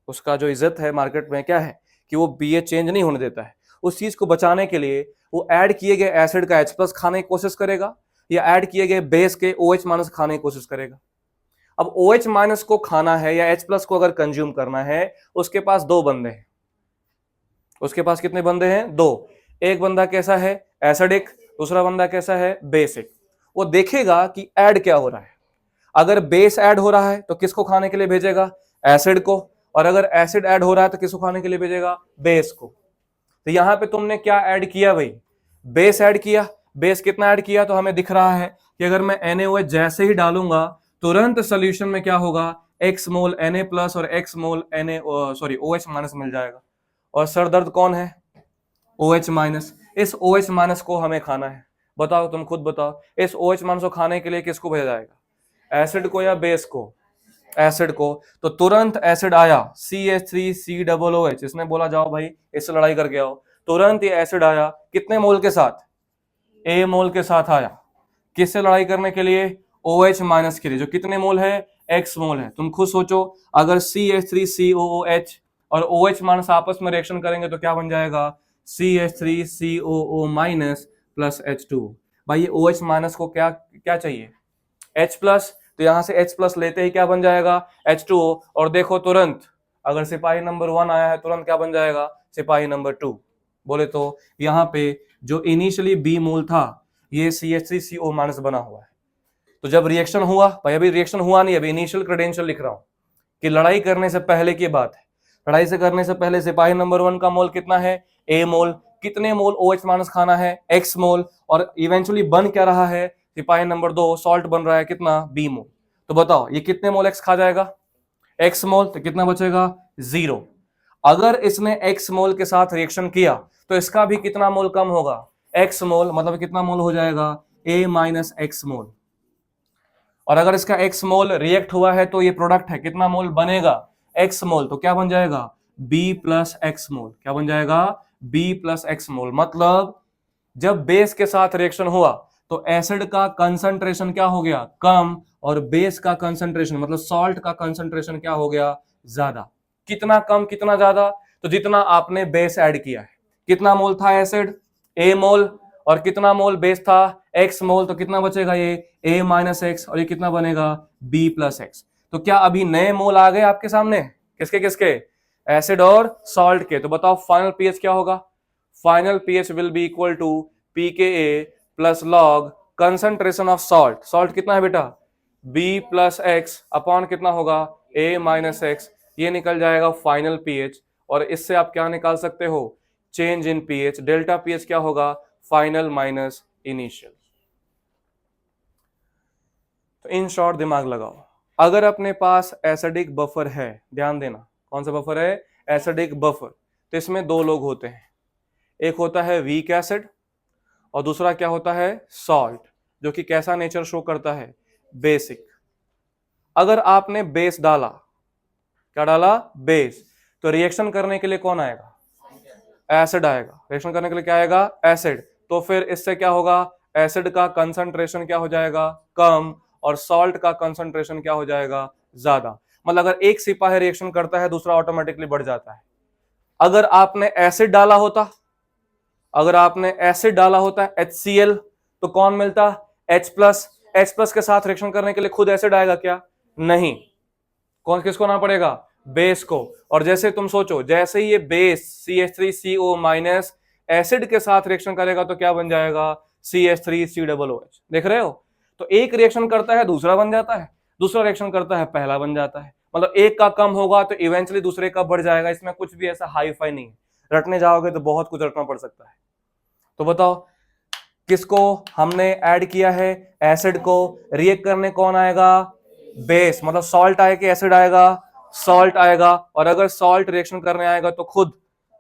उसका जो इज्जत है मार्केट में क्या है कि वो pH चेंज नहीं होने देता है, उस चीज को बचाने के लिए वो ऐड किए गए एसिड का H+ खाने की कोशिश करेगा या ऐड किए गए बेस के OH- खाने की कोशिश करेगा। अब OH- को खाना है या H+ को अगर कंज्यूम करना है, उसके पास दो बंदे हैं। उसके पास कितने बंदे हैं, दो। एक बंदा कैसा है, एसिडिक, दूसरा बंदा कैसा है, बेसिक। वो देखेगा कि ऐड क्या हो रहा है, अगर बेस ऐड हो रहा है तो किसको खाने के लिए भेजेगा, एसिड को, और अगर एसिड ऐड हो रहा है तो किसको खाने के लिए भेजेगा, बेस को। तो यहां पे तुमने क्या ऐड किया भाई, बेस ऐड किया। बेस कितना ऐड किया, तो हमें दिख रहा है कि अगर मैं NaOH जैसे ही डालूंगा तुरंत सोल्यूशन में क्या होगा, x मोल Na+ और x मोल OH- मिल जाएगा। और सर दर्द कौन है, OH-। इस OH- को हमें खाना है। बताओ, तुम खुद बताओ, इस OH- को खाने के लिए किसको भेजा जाएगा, एसिड को या बेस को, एसिड को। तो तुरंत एसिड आया CH3COOH, इसने बोला जाओ भाई इससे लड़ाई करके आओ। तुरंत ये एसिड आया कितने मोल के साथ, A मोल के साथ आया। किससे लड़ाई करने के लिए, OH- के लिए, जो कितने मोल है, X मोल है। तुम खुद सोचो, अगर CH3COOH और OH- आपस में रिएक्शन करेंगे तो क्या बन जाएगा, CH3COO- प्लस H2। भाई ये OH- को क्या क्या चाहिए, H+, तो यहां से H+ लेते ही क्या बन जाएगा, H2O। और देखो तुरंत अगर सिपाही नंबर 1 आया है तुरंत क्या बन जाएगा, सिपाही नंबर 2। बोले तो यहां पे जो इनिशियली बी मोल था ये CH3CO- बना हुआ है। तो जब रिएक्शन हुआ, भाई अभी रिएक्शन हुआ नहीं, अभी इनिशियल क्रेडेंशियल लिख रहा हूं कि लड़ाई करने से पहले की बात है। लड़ाई से करने से पहले सिपाही नंबर 1 का मोल कितना है, A मोल, कितने मोल OH- खाना है, X मोल, और इवेंचुअली बन क्या रहा है, सिपाही नंबर 2 सॉल्ट बन रहा है कितना, B मोल। तो बताओ ये कितने मोल X खा जाएगा, X मोल, तो कितना बचेगा, 0। अगर इसने X मोल के साथ रिएक्शन किया तो इसका भी कितना मोल कम होगा, X मोल, मतलब कितना मोल हो जाएगा, A- X मोल। और अगर इसका X मोल रिएक्ट हुआ है तो ये प्रोडक्ट है, कितना मोल बनेगा, X मोल, तो क्या बन जाएगा, B प्लस X मोल। क्या बन जाएगा, B प्लस X मोल। मतलब जब बेस के साथ रिएक्शन हुआ तो एसिड का कंसंट्रेशन क्या हो गया, कम, और बेस का कंसंट्रेशन मतलब सॉल्ट का कंसंट्रेशन क्या हो गया, ज्यादा। कितना कम कितना ज्यादा, तो जितना आपने बेस ऐड किया है। कितना मोल था एसिड, A मोल, और कितना मोल बेस था, X मोल, तो कितना बचेगा ये A- और ये कितना बनेगा, B प्लस X। तो क्या अभी नए मोल आ गए आपके सामने, किसके किसके, एसिड और सॉल्ट के। तो बताओ फाइनल pH क्या होगा, final pH will be equal to pKa plus log concentration of salt. Salt कितना है बेटा, B प्लस X अपॉन कितना होगा, A- X। ये निकल जाएगा फाइनल pH। और इससे आप क्या निकाल सकते हो, change in pH। Delta pH क्या होगा, फाइनल माइनस इनिशियल। तो इन शॉर्ट दिमाग लगाओ, अगर अपने पास एसिडिक बफर है, ध्यान देना कौन सा बफर है, एसिडिक बफर, तो इसमें दो लोग होते हैं, एक होता है वीक एसिड और दूसरा क्या होता है, सॉल्ट, जो कि कैसा नेचर शो करता है, बेसिक। अगर आपने बेस डाला, क्या डाला, बेस, तो रिएक्शन करने के लिए कौन आएगा, एसिड आएगा, रिएक्शन करने के लिए क्या आएगा, एसिड। तो फिर इससे क्या होगा, एसिड का कंसंट्रेशन क्या हो जाएगा, कम, और सॉल्ट का कंसंट्रेशन क्या हो जाएगा, ज्यादा। मतलब अगर एक सिपाही रिएक्शन करता है दूसरा ऑटोमेटिकली बढ़ जाता है। अगर आपने एसिड डाला होता, अगर आपने एसिड डाला होता HCl, तो कौन मिलता, H प्लस। H प्लस के साथ रिएक्शन करने के लिए खुद एसिड आएगा क्या, नहीं, कौन किसको आना पड़ेगा, बेस को। और जैसे तुम सोचो, जैसे ही ये बेस CH3CO माइनस एसिड के साथ रिएक्शन करेगा तो क्या बन जाएगा, CH3COOH। देख रहे हो, तो एक रिएक्शन करता है दूसरा बन जाता है, दूसरा रिएक्शन करता है पहला बन जाता है। मतलब एक का कम होगा तो इवेंचुअली दूसरे का बढ़ जाएगा। इसमें कुछ भी ऐसा हाई फाई नहीं है, रटने जाओगे तो बहुत कुछ रटना पड़ सकता है। तो बताओ किसको हमने ऐड किया है, एसिड को, रिएक्ट करने कौन आएगा, बेस। मतलब सॉल्ट आएगा कि एसिड आएगा, सॉल्ट आएगा। और अगर सॉल्ट रिएक्शन करने आएगा तो खुद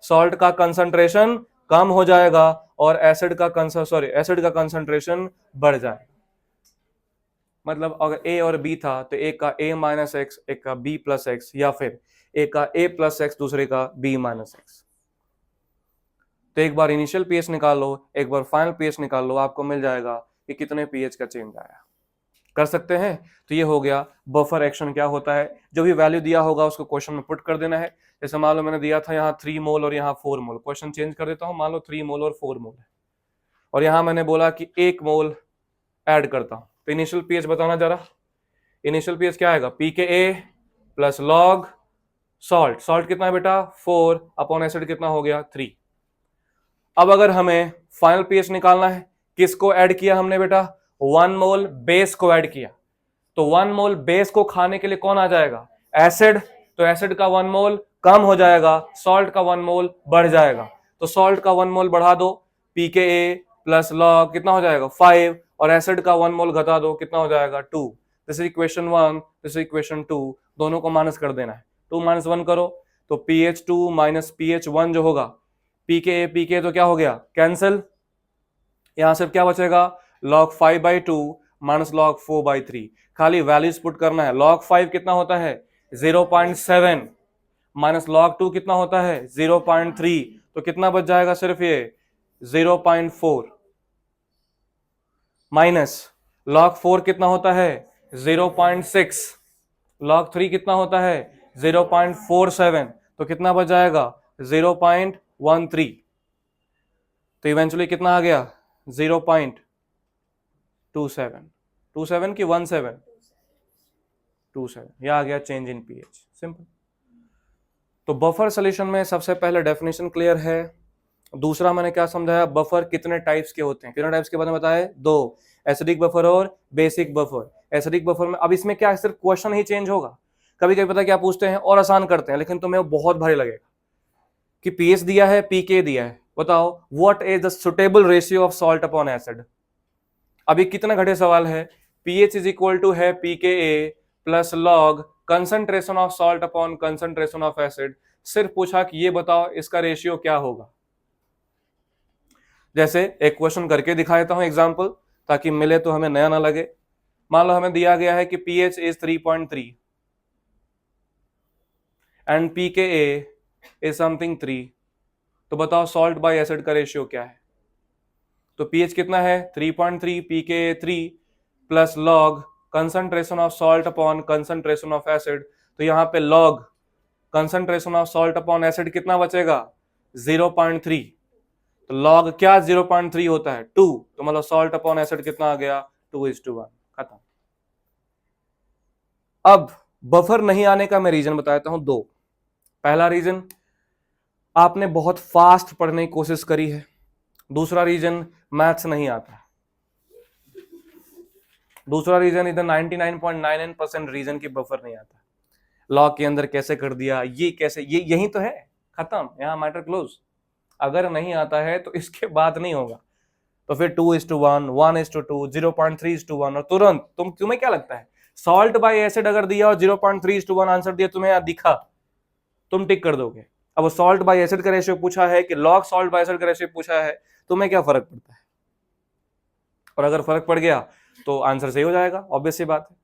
सॉल्ट का कंसंट्रेशन कम हो जाएगा और एसिड का कंसंट्रेशन बढ़ जाएगा। मतलब अगर A और B था तो एक का A माइनस एक्स, एक का B प्लस एक्स, या फिर एक का A प्लस एक्स दूसरे का B माइनस एक्स। तो एक बार इनिशियल पीएच निकाल लो, एक बार फाइनल पीएच निकाल लो, आपको मिल जाएगा कि कितने पीएच का चेंज आया। कर सकते हैं। तो ये हो गया बफर एक्शन क्या होता है। जो भी वैल्यू दिया होगा उसको क्वेश्चन में पुट कर देना है। जैसे मान लो मैंने दिया था यहाँ 3 मोल और यहाँ 4 मोल, क्वेश्चन चेंज कर देता हूँ, मान लो 3 मोल और 4 मोल है, और यहाँ मैंने बोला कि 1 मोल ऐड करता हूँ। तो इनिशियल पीएच बताना जरा, इनिशियल पीएच क्या आएगा, pKa plus log salt, salt कितना है बेटा 4 अपॉन एसिड कितना हो गया 3। अब अगर हमें फाइनल पीएच निकालना है, किसको ऐड किया हमने बेटा, 1 मोल बेस को ऐड किया। तो 1 मोल बेस को खाने के लिए कौन आ जाएगा, एसिड। तो एसिड का 1 मोल कम हो जाएगा, सॉल्ट का 1 मोल बढ़ जाएगा। तो सॉल्ट का 1 मोल बढ़ा दो, pKa प्लस लॉग कितना हो जाएगा 5, और एसिड का 1 मोल घटा दो कितना हो जाएगा 2। This is equation 1, this is equation 2, दोनों को माइनस कर देना है। 2 माइनस 1 करो तो pH2 माइनस pH1 जो होगा, pKa तो क्या हो गया कैंसिल, यहां से क्या बचेगा log 5/2 माइनस log 4/3। खाली वैल्यूज पुट करना है। log 5 कितना होता है 0.7 माइनस log 2 कितना होता है 0.3, तो कितना बच जाएगा सिर्फ ये 0.4 माइनस log 4 कितना होता है 0.6, log 3 कितना होता है 0.47, तो कितना बच जाएगा 0.13। तो इवेंचुअली कितना आ गया 0.27, 27 की 17, 27, यह आ गया चेंज इन पीएच, सिंपल। तो बफर सॉल्यूशन में सबसे पहले डेफिनेशन क्लियर है। दूसरा मैंने क्या समझाया, बफर कितने टाइप्स के होते हैं, कितने टाइप्स के बारे में बताया, 2, एसिडिक बफर और बेसिक बफर। एसिडिक बफर में अब इसमें क्या है, सिर्फ क्वेश्चन ही चेंज होगा। कभी कभी पता क्या पूछते हैं और आसान करते हैं, लेकिन तुम्हें बहुत भारी लगेगा कि पीएच दिया है, पीके दिया है, बताओ what is the suitable ratio of salt upon acid. अभी कितना घटे सवाल है, पीएच इज इक्वल टू है pKa plus log concentration of salt upon concentration of acid. सिर्फ पूछा कि ये बताओ इसका रेशियो क्या होगा। जैसे एक क्वेश्चन करके दिखा देता हूं एग्जांपल, ताकि मिले तो हमें नया ना लगे। मान लो हमें दिया गया है कि pH is 3.3 and pKa is something 3, तो बताओ सॉल्ट बाय एसिड का रेशियो क्या है। तो pH कितना है 3.3, pKa 3 plus log concentration of salt upon concentration of acid. तो यहां पे log concentration of salt upon acid कितना बचेगा 0.3, तो लॉग क्या 0.3 होता है 2, तो मतलब सॉल्ट अपॉन एसिड कितना आ गया 2:1, खत्म। अब बफर नहीं आने का मैं रीजन बताता हूं 2। पहला रीजन, आपने बहुत फास्ट पढ़ने की कोशिश करी है। दूसरा रीजन, मैथ्स नहीं आता। दूसरा रीजन, इधर 99.99% रीजन की बफर नहीं आता। लॉग के अंदर कैसे कर दिया, ये कैसे, ये यही तो है, खत्म, यहां मैटर क्लोज। अगर नहीं आता है तो इसके बाद नहीं होगा। तो फिर 2:1, 1:2, 0.3:1, और तुरंत तुम्हें क्या लगता है, सॉल्ट बाय एसिड अगर दिया और 0.3:1 आंसर दिया, तुम्हें यहां दिखा, तुम टिक कर दोगे। अब वो सॉल्ट बाय एसिड का रेशियो पूछा है कि लॉग सॉल्ट बाय एसिड का रेशियो पूछा है, तुम्हें क्या फर्क पड़ता है। और अगर फर्क पड़ गया तो आंसर सही हो जाएगा, ऑब्वियस सी बात है।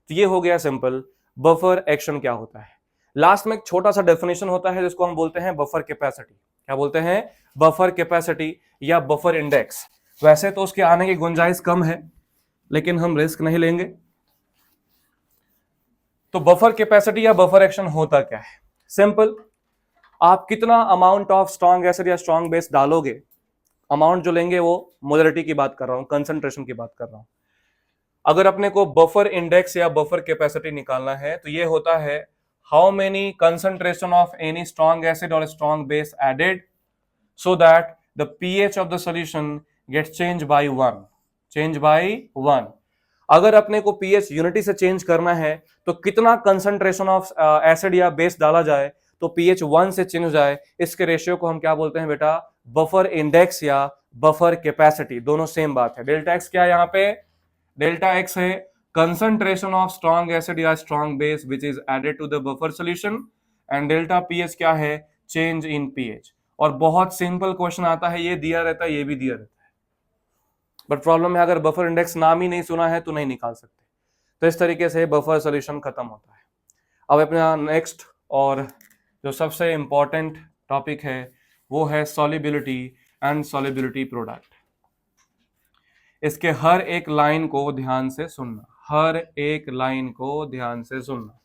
तो ये हो गया सिंपल, बफर एक्शन क्या होता है। लास्ट में एक छोटा सा डेफिनेशन होता है जिसको हम बोलते हैं बफर कैपेसिटी। क्या बोलते हैं, बफर कैपेसिटी या बफर इंडेक्स। वैसे तो उसके आने की गुंजाइश कम है, लेकिन हम रिस्क नहीं लेंगे। तो बफर कैपेसिटी या बफर एक्शन होता क्या है? सिंपल, आप कितना अमाउंट ऑफ स्ट्रॉन्ग एसिड या स्ट्रॉन्ग बेस डालोगे, अमाउंट जो लेंगे वो मोलरिटी की बात कर रहा हूं, कंसंट्रेशन की बात कर रहा हूं। अगर अपने को बफर इंडेक्स या बफर कैपेसिटी निकालना है तो ये होता है how many concentration of any strong acid और strong base added so that the pH of the solution gets changed by 1. अगर अपने को pH यूनिटी से चेंज करना है तो कितना कंसंट्रेशन ऑफ एसिड या बेस डाला जाए तो pH 1 से चेंज हो जाए, इसके रेशियो को हम क्या बोलते हैं बेटा, बफर इंडेक्स या बफर कैपेसिटी। दोनों सेम बात है। डेल्टा एक्स क्या है यहाँ पे, डेल्टा एक्स है कंसंट्रेशन ऑफ स्ट्रॉन्ग एसिड या strong base which is added to the buffer solution, and delta pH क्या है, चेंज इन pH। और बहुत सिंपल क्वेश्चन आता है, ये दिया रहता है, ये भी दिया रहता है, बट प्रॉब्लम है अगर बफर इंडेक्स नाम ही नहीं सुना है तो नहीं निकाल सकते। तो इस तरीके से बफर सॉल्यूशन खत्म होता है। अब अपना नेक्स्ट और जो सबसे इंपॉर्टेंट टॉपिक है वो है सॉल्युबिलिटी एंड सॉल्युबिलिटी प्रोडक्ट। इसके हर एक लाइन को ध्यान से सुनना, हर एक लाइन को ध्यान से सुनना।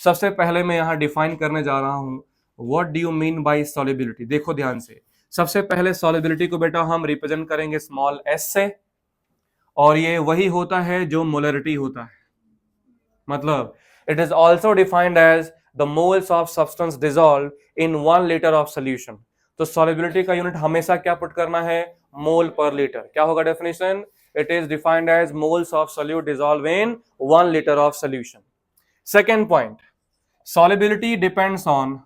सबसे पहले मैं यहां डिफाइन करने जा रहा हूं what do you mean by solubility. देखो ध्यान से, सबसे पहले सॉल्युबिलिटी को बेटा हम रिप्रेजेंट करेंगे स्मॉल एस से, और ये वही होता है जो मोलरिटी होता है। मतलब it is also defined as the moles of substance dissolve in 1 litre of solution. तो सॉल्युबिलिटी का यूनिट हमेशा क्या पुट करना है, मोल पर लीटर। क्या होगा definition, it is defined as moles of solute dissolve in 1 litre of solution. Second point, solubility depends on,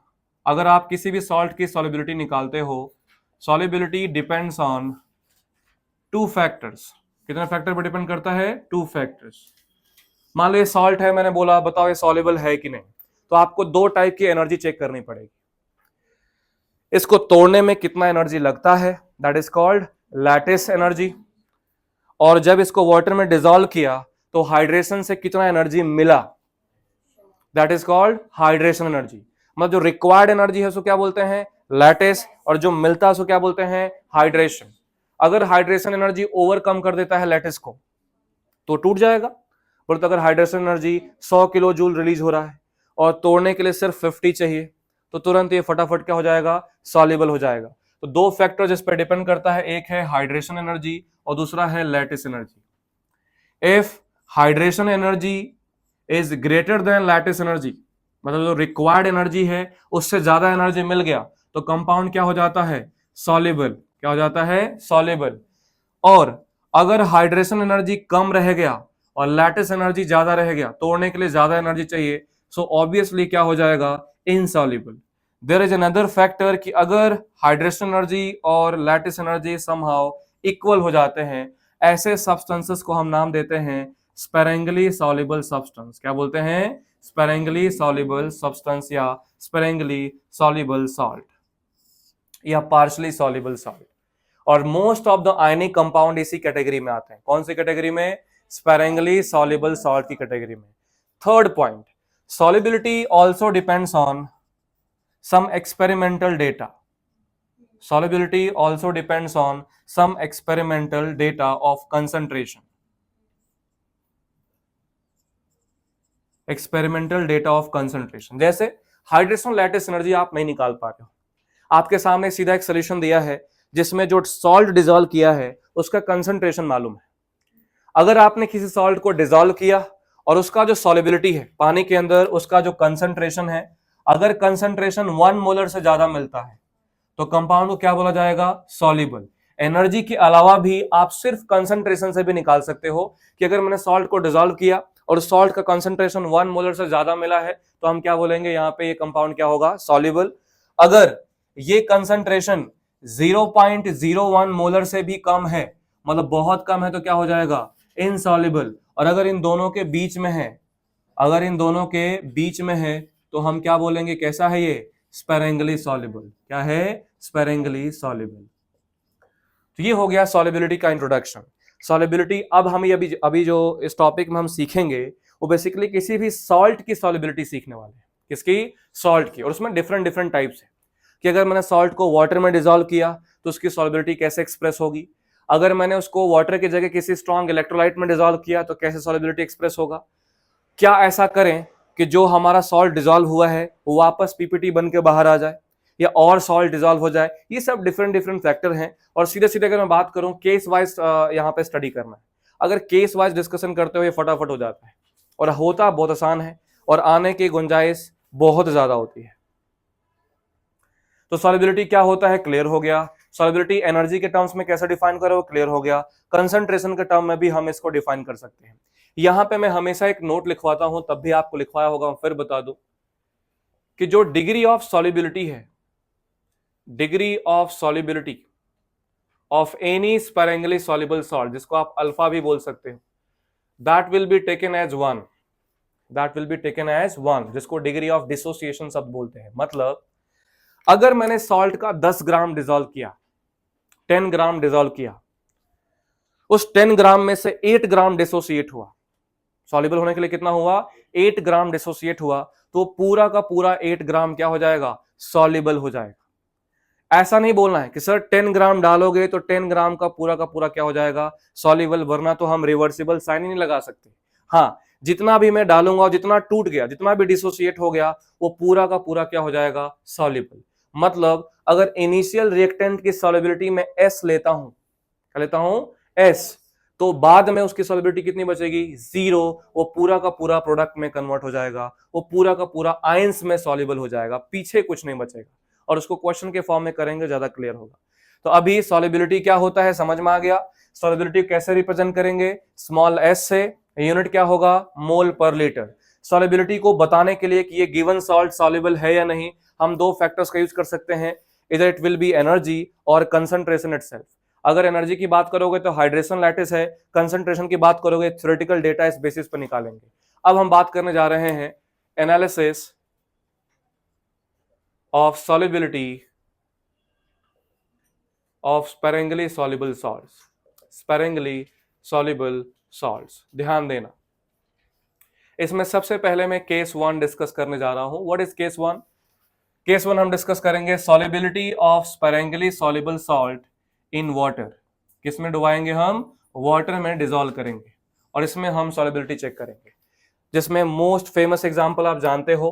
अगर आप किसी भी सॉल्ट की सॉल्युबिलिटी निकालते हो, सॉल्युबिलिटी डिपेंड्स ऑन 2 फैक्टर्स। कितने फैक्टर पर डिपेंड करता है, 2 फैक्टर्स। मान लो ये सॉल्ट है, मैंने बोला बताओ ये सॉल्युबल है कि नहीं, तो आपको 2 टाइप की एनर्जी चेक करनी पड़ेगी। इसको तोड़ने में कितना एनर्जी लगता है, that is called lattice energy, और जब इसको वाटर में डिसॉल्व किया तो हाइड्रेशन से कितना एनर्जी मिला, that is called hydration energy. मतलब जो रिक्वायर्ड एनर्जी है उसको क्या बोलते हैं, लैटिस, और जो मिलता है उसको क्या बोलते हैं, हाइड्रेशन। अगर हाइड्रेशन एनर्जी ओवरकम कर देता है लैटिस को तो टूट जाएगा। बोलते अगर hydration energy 100 kilo joule release हो रहा है और तोड़ने के लिए सिर्फ 50 चाहिए तो तुरंत ये फटाफट क्या हो जाएगा, सॉल्युबल हो जाएगा। तो 2 फैक्टर जिस पर डिपेंड करता है, एक है हाइड्रेशन एनर्जी और दूसरा है lattice energy. If hydration energy is greater than lattice energy, मतलब जो रिक्वायर्ड एनर्जी है उससे ज्यादा एनर्जी मिल गया तो कंपाउंड क्या हो जाता है, सॉल्युबल। क्या हो जाता है, सॉल्युबल। और अगर हाइड्रेशन एनर्जी कम रह गया और लैटिस एनर्जी ज्यादा रह गया, तोड़ने के लिए ज्यादा एनर्जी चाहिए, सो ऑब्वियसली क्या हो जाएगा, insoluble. There is another factor कि अगर हाइड्रेशन एनर्जी और लैटिस एनर्जी समहाउ इक्वल हो जाते हैं, ऐसे सब्सटेंसेस को हम नाम देते हैं स्पेरेंगली सॉल्युबल सब्सटेंस। क्या बोलते हैं, स्पेरेंगली सॉल्युबल सब्सटेंस या स्पेरेंगली सॉल्युबल सॉल्ट या पार्शली सॉल्युबल सॉल्ट। और most of the ionic compound इसी कैटेगरी में आते हैं। कौन सी कैटेगरी में, स्पेरेंगली सॉल्युबल सॉल्ट की कैटेगरी में। Third point, solubility also depends on some experimental data. Solubility also depends on some experimental data of concentration. Experimental data of concentration. जैसे hydration lattice energy आप नहीं निकाल पा रहे हो, आपके सामने सीधा एक सोल्यूशन दिया है जिसमें जो सॉल्ट डिसॉल्व किया है उसका कंसंट्रेशन मालूम है। अगर आपने किसी सॉल्ट को डिसॉल्व किया और उसका जो सॉल्युबिलिटी है पानी के अंदर, उसका जो कंसंट्रेशन है, अगर कंसंट्रेशन 1 मोलर से ज्यादा मिलता है तो कंपाउंड को क्या बोला जाएगा, सॉल्युबल। एनर्जी के अलावा भी आप सिर्फ कंसंट्रेशन से भी निकाल सकते हो कि अगर मैंने सॉल्ट को डिसॉल्व किया और सॉल्ट का कंसंट्रेशन 1 मोलर से ज्यादा मिला है तो हम क्या बोलेंगे, यहाँ पे ये कंपाउंड क्या होगा, सॉल्युबल। अगर ये कंसंट्रेशन 0.01 मोलर से भी कम है, मतलब बहुत कम है, तो क्या हो जाएगा, इनसॉल्युबल। और अगर इन दोनों के बीच में है, अगर इन दोनों के बीच में है तो हम क्या बोलेंगे, कैसा है ये, स्पेरेंगली सॉल्युबल। क्या है, स्पेरेंगली सॉल्युबल। तो ये हो गया सॉल्युबिलिटी का इंट्रोडक्शन। सॉल्युबिलिटी अब हम अभी जो इस टॉपिक में हम सीखेंगे वो बेसिकली किसी भी सॉल्ट की सॉल्युबिलिटी सीखने वाले हैं। किसकी, सॉल्ट की। और उसमें डिफरेंट टाइप्स है। कि अगर मैंने सॉल्ट को वाटर में डिसॉल्व किया तो उसकी सॉल्युबिलिटी कैसे एक्सप्रेस होगी, अगर मैंने उसको वाटर की जगह किसी स्ट्रॉन्ग इलेक्ट्रोलाइट में डिसॉल्व किया तो कैसे सॉल्युबिलिटी एक्सप्रेस होगा। क्या ऐसा करें कि जो हमारा सॉल्ट डिसॉल्व हुआ है वो वापस पीपीटी बन के बाहर आ जाए या और सॉल्ट डिसॉल्व हो जाए। ये सब डिफरेंट डिफरेंट फैक्टर हैं और सीधे सीधे अगर मैं बात करूं केस वाइज यहाँ पे स्टडी करना है। अगर केस वाइज डिस्कशन करते हुए फटाफट हो जाता है और होता बहुत आसान है और आने की गुंजाइश बहुत ज्यादा होती है। तो सॉल्युबिलिटी क्या होता है क्लियर हो गया, सॉल्युबिलिटी एनर्जी के टर्म्स में कैसे डिफाइन करो क्लियर हो गया, कंसंट्रेशन के टर्म में भी हम इसको डिफाइन कर सकते हैं। यहां पे मैं हमेशा एक नोट लिखवाता हूं, तब भी आपको लिखवाया होगा, फिर बता दूं कि जो डिग्री ऑफ सॉल्युबिलिटी है, degree of solubility of any sparingly soluble salt, जिसको आप अल्फा भी बोल सकते हो, that will be taken as 1, that will be taken as 1, जिसको डिग्री ऑफ डिसोसिएशन शब्द बोलते हैं। मतलब अगर मैंने सॉल्ट का 10 ग्राम डिसॉल्व किया, 10 ग्राम डिसॉल्व किया, उस 10 ग्राम में से 8 ग्राम डिसोसिएट हुआ, सॉल्युबल होने के लिए कितना हुआ 8 ग्राम डिसोसिएट हुआ, तो पूरा का पूरा 8 ग्राम क्या हो जाएगा सॉल्युबल हो जाएगा। ऐसा नहीं बोलना है कि सर 10 ग्राम डालोगे तो 10 ग्राम का पूरा क्या हो जाएगा सॉल्युबल, वरना तो हम रिवर्सिबल साइन ही नहीं लगा सकते। हाँ, जितना भी मैं डालूंगा और जितना टूट गया, जितना भी डिसोसिएट हो गया, वो पूरा का पूरा क्या हो जाएगा सॉल्युबल। मतलब अगर इनिशियल रिएक्टेंट की सॉल्युबिलिटी में S लेता हूं, क्या लेता हूं S, तो बाद में उसकी सॉल्युबिलिटी कितनी बचेगी 0, वो पूरा का पूरा प्रोडक्ट में कन्वर्ट हो जाएगा, वो पूरा का पूरा आयंस में सॉल्युबल हो जाएगा, पीछे कुछ नहीं बचेगा। और उसको क्वेश्चन के फॉर्म में करेंगे ज्यादा क्लियर होगा। तो अभी सॉल्युबिलिटी क्या होता है समझ में आ गया। सॉल्युबिलिटी कैसे रिप्रेजेंट करेंगे, स्मॉल s से, यूनिट क्या होगा मोल पर लीटर। सॉल्युबिलिटी को बताने के लिए कि ये गिवन सॉल्ट सॉल्युबल है या नहीं, हम दो फैक्टर्स का यूज कर सकते हैं, इधर इट विल बी एनर्जी और कंसंट्रेशन इटसेल्फ। अगर एनर्जी की बात करोगे तो हाइड्रेशन लैटिस है, कंसंट्रेशन की बात करोगे थ्योरेटिकल डेटा इस बेसिस पर निकालेंगे। अब हम बात करने जा रहे हैं analysis of solubility of sparingly soluble salts, sparingly soluble salts. ध्यान देना, इसमें सबसे पहले मैं केस 1 डिस्कस करने जा रहा हूं। What is case 1? केस 1 हम डिस्कस करेंगे solubility of sparingly soluble salt in water. किसमें डुबाएंगे हम, वाटर में डिसॉल्व करेंगे और इसमें हम सॉल्युबिलिटी चेक करेंगे। जिसमें मोस्ट फेमस एग्जांपल आप जानते हो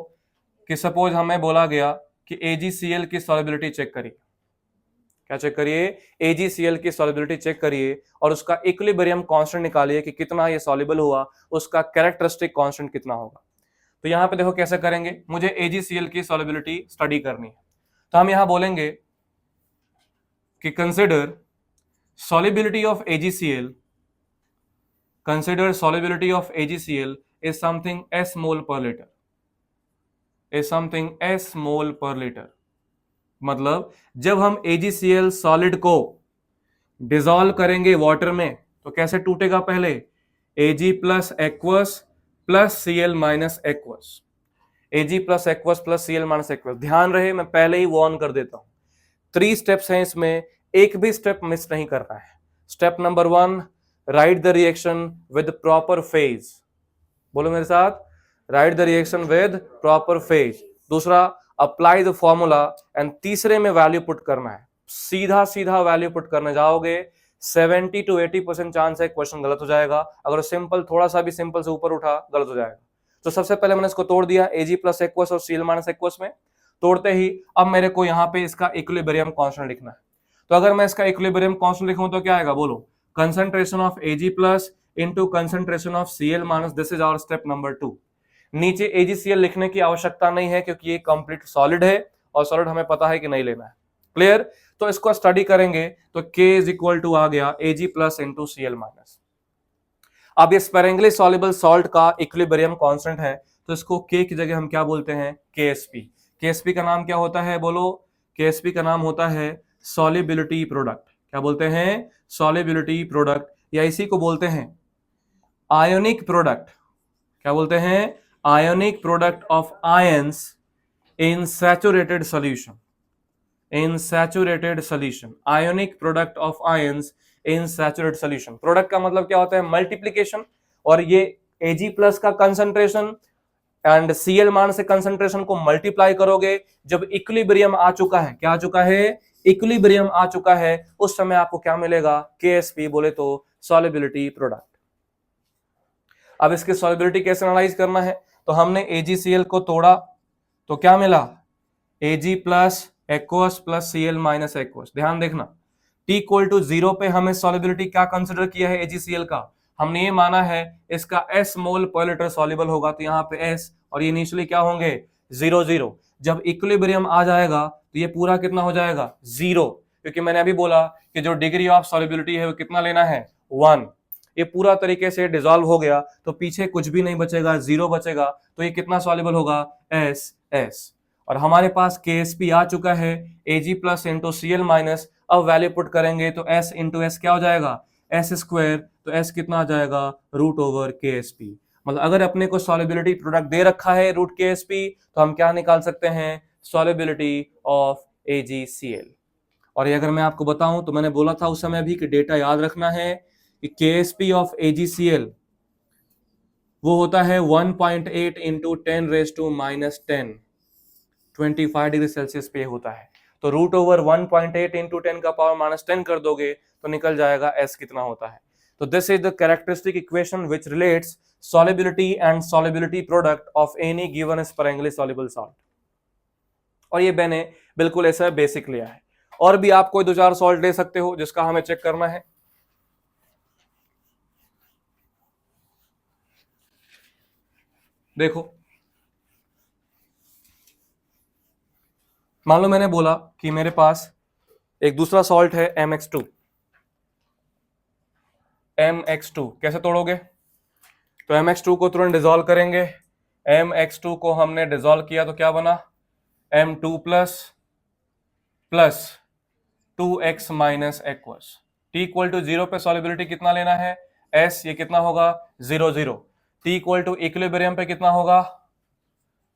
कि सपोज हमें बोला गया कि AgCl की सॉल्युबिलिटी चेक करिए। क्या चेक करिए, AgCl की सॉल्युबिलिटी चेक करिए और उसका इक्विलिब्रियम कांस्टेंट निकालिए कि कितना ये सॉल्युबल हुआ, उसका कैरेक्टरिस्टिक कांस्टेंट कितना होगा। तो यहां पे देखो कैसे करेंगे, मुझे AgCl की सॉल्युबिलिटी स्टडी करनी है। तो हम यहां बोलेंगे कि consider solubility of AgCl, consider solubility of AgCl is something S mole per liter, is something S mole per liter। मतलब जब हम AgCl सॉलिड को डिसॉल्व करेंगे वाटर में तो कैसे टूटेगा, पहले Ag plus aqueous plus Cl minus aqueous, Ag plus aqueous plus Cl minus aqueous. ध्यान रहे मैं पहले ही वार्न कर देता हूं, 3 स्टेप्स हैं इसमें, एक भी स्टेप मिस नहीं करना है। Step number 1, right the reaction with proper phase. बोलो मेरे साथ, right the reaction with proper phase. दूसरा, अप्लाई द फॉर्मूला एंड तीसरे में वैल्यू पुट करना है। सीधा सीधा वैल्यू पुट करने जाओगे 70 to 80% चांस है क्वेश्चन गलत हो जाएगा। अगर सिंपल थोड़ा सा भी सिंपल से ऊपर उठा गलत हो जाएगा। तो सबसे पहले मैंने इसको तोड़ दिया Ag प्लस एक्वस और Cl माइनस एक्वस में। तोड़ते ही अब मेरे को यहाँ पे इसका इक्विलिब्रियम कांस्टेंट लिखना है। तो अगर मैं इसका इक्विलिब्रियम कांस्टेंट लिखूं तो क्या आएगा, बोलो concentration of Ag plus into concentration of Cl minus, this is our step number 2। नीचे AgCl लिखने की आवश्यकता नहीं है क्योंकि ये कंप्लीट सॉलिड है और सॉलिड हमें पता है कि नहीं लेना है। क्लियर? तो इसको स्टडी करेंगे तो K इज इक्वल टू आ गया Ag plus into Cl minus. अब ये स्पैरेंगली सॉल्युबल सॉल्ट का इक्विलिब्रियम कांस्टेंट है तो इसको K की जगह हम क्या बोलते हैं, KSP। KSP का नाम क्या होता है, बोलो KSP का नाम होता है सॉल्युबिलिटी प्रोडक्ट। क्या बोलते हैं, सॉल्युबिलिटी प्रोडक्ट, या इसी को बोलते हैं आयोनिक प्रोडक्ट। क्या बोलते हैं, ionic product of ions in saturated solution, in saturated solution, ionic product of ions in saturated solution. Product का मतलब क्या होता है, मल्टीप्लिकेशन, और ये Ag प्लस का कंसंट्रेशन एंड Cl मान से कंसंट्रेशन को मल्टीप्लाई करोगे, जब इक्विलिब्रियम आ चुका है, क्या आ चुका है, इक्विलिब्रियम आ चुका है, उस समय आपको क्या मिलेगा, Ksp, बोले तो सॉल्युबिलिटी प्रोडक्ट। अब इसकी सॉल्युबिलिटी कैसे एनालाइज करना है, तो हमने AgCl को तोड़ा तो क्या मिला, Ag plus aqueous plus Cl minus aqueous. ध्यान देखना, T इक्वल टू 0 पे हमें सॉल्युबिलिटी क्या कंसिडर किया है AgCl का, हमने ये माना है इसका S मोल पर लीटर सॉल्युबल होगा, तो यहाँ पे S और ये इनिशियली क्या होंगे 0 0। जब इक्विलिब्रियम आ जाएगा तो ये पूरा कितना हो जाएगा 0, क्योंकि मैंने अभी बोला कि जो डिग्री ऑफ सॉल्युबिलिटी है वो कितना लेना है 1। ये पूरा तरीके से डिसॉल्व हो गया तो पीछे कुछ भी नहीं बचेगा, 0 बचेगा, तो ये कितना सॉल्युबल होगा S। और हमारे पास KSP आ चुका है Ag plus into Cl minus. अब वैल्यू पुट करेंगे तो S इंटू एस क्या हो जाएगा S स्क्वायर, तो S कितना आ जाएगा रूट ओवर KSP। मतलब अगर अपने को सॉल्युबिलिटी प्रोडक्ट दे रखा है रूट KSP, तो हम क्या निकाल सकते हैं, सॉल्युबिलिटी ऑफ AgCl। और ये अगर मैं आपको बताऊं तो मैंने बोला था उस समय भी कि डेटा याद रखना है कि KSP ऑफ AgCl वो होता है 1.8 into 10 raise to minus 10, 25 degree Celsius पे होता है। तो रूट ओवर 1.8 इंटू 10 का पावर माइनस 10 कर दोगे तो निकल जाएगा S कितना होता है। तो this is the characteristic equation which relates solubility and solubility product of any given sparingly soluble salt। और ये मैंने बिल्कुल ऐसा बेसिक लिया है, और भी आप कोई 2-4 सॉल्ट ले सकते हो जिसका हमें चेक करना है। देखो, मान लो मैंने बोला कि मेरे पास एक दूसरा सॉल्ट है MX2। MX2 कैसे तोड़ोगे, तो MX2 को तुरंत डिसॉल्व करेंगे। MX2 को हमने डिसॉल्व किया तो क्या बना, M2 plus plus 2x minus aqueous. T equal to 0 पे सॉल्युबिलिटी कितना लेना है S, ये कितना होगा 0 0। T इक्वल टू इक्विलिब्रियम पे कितना होगा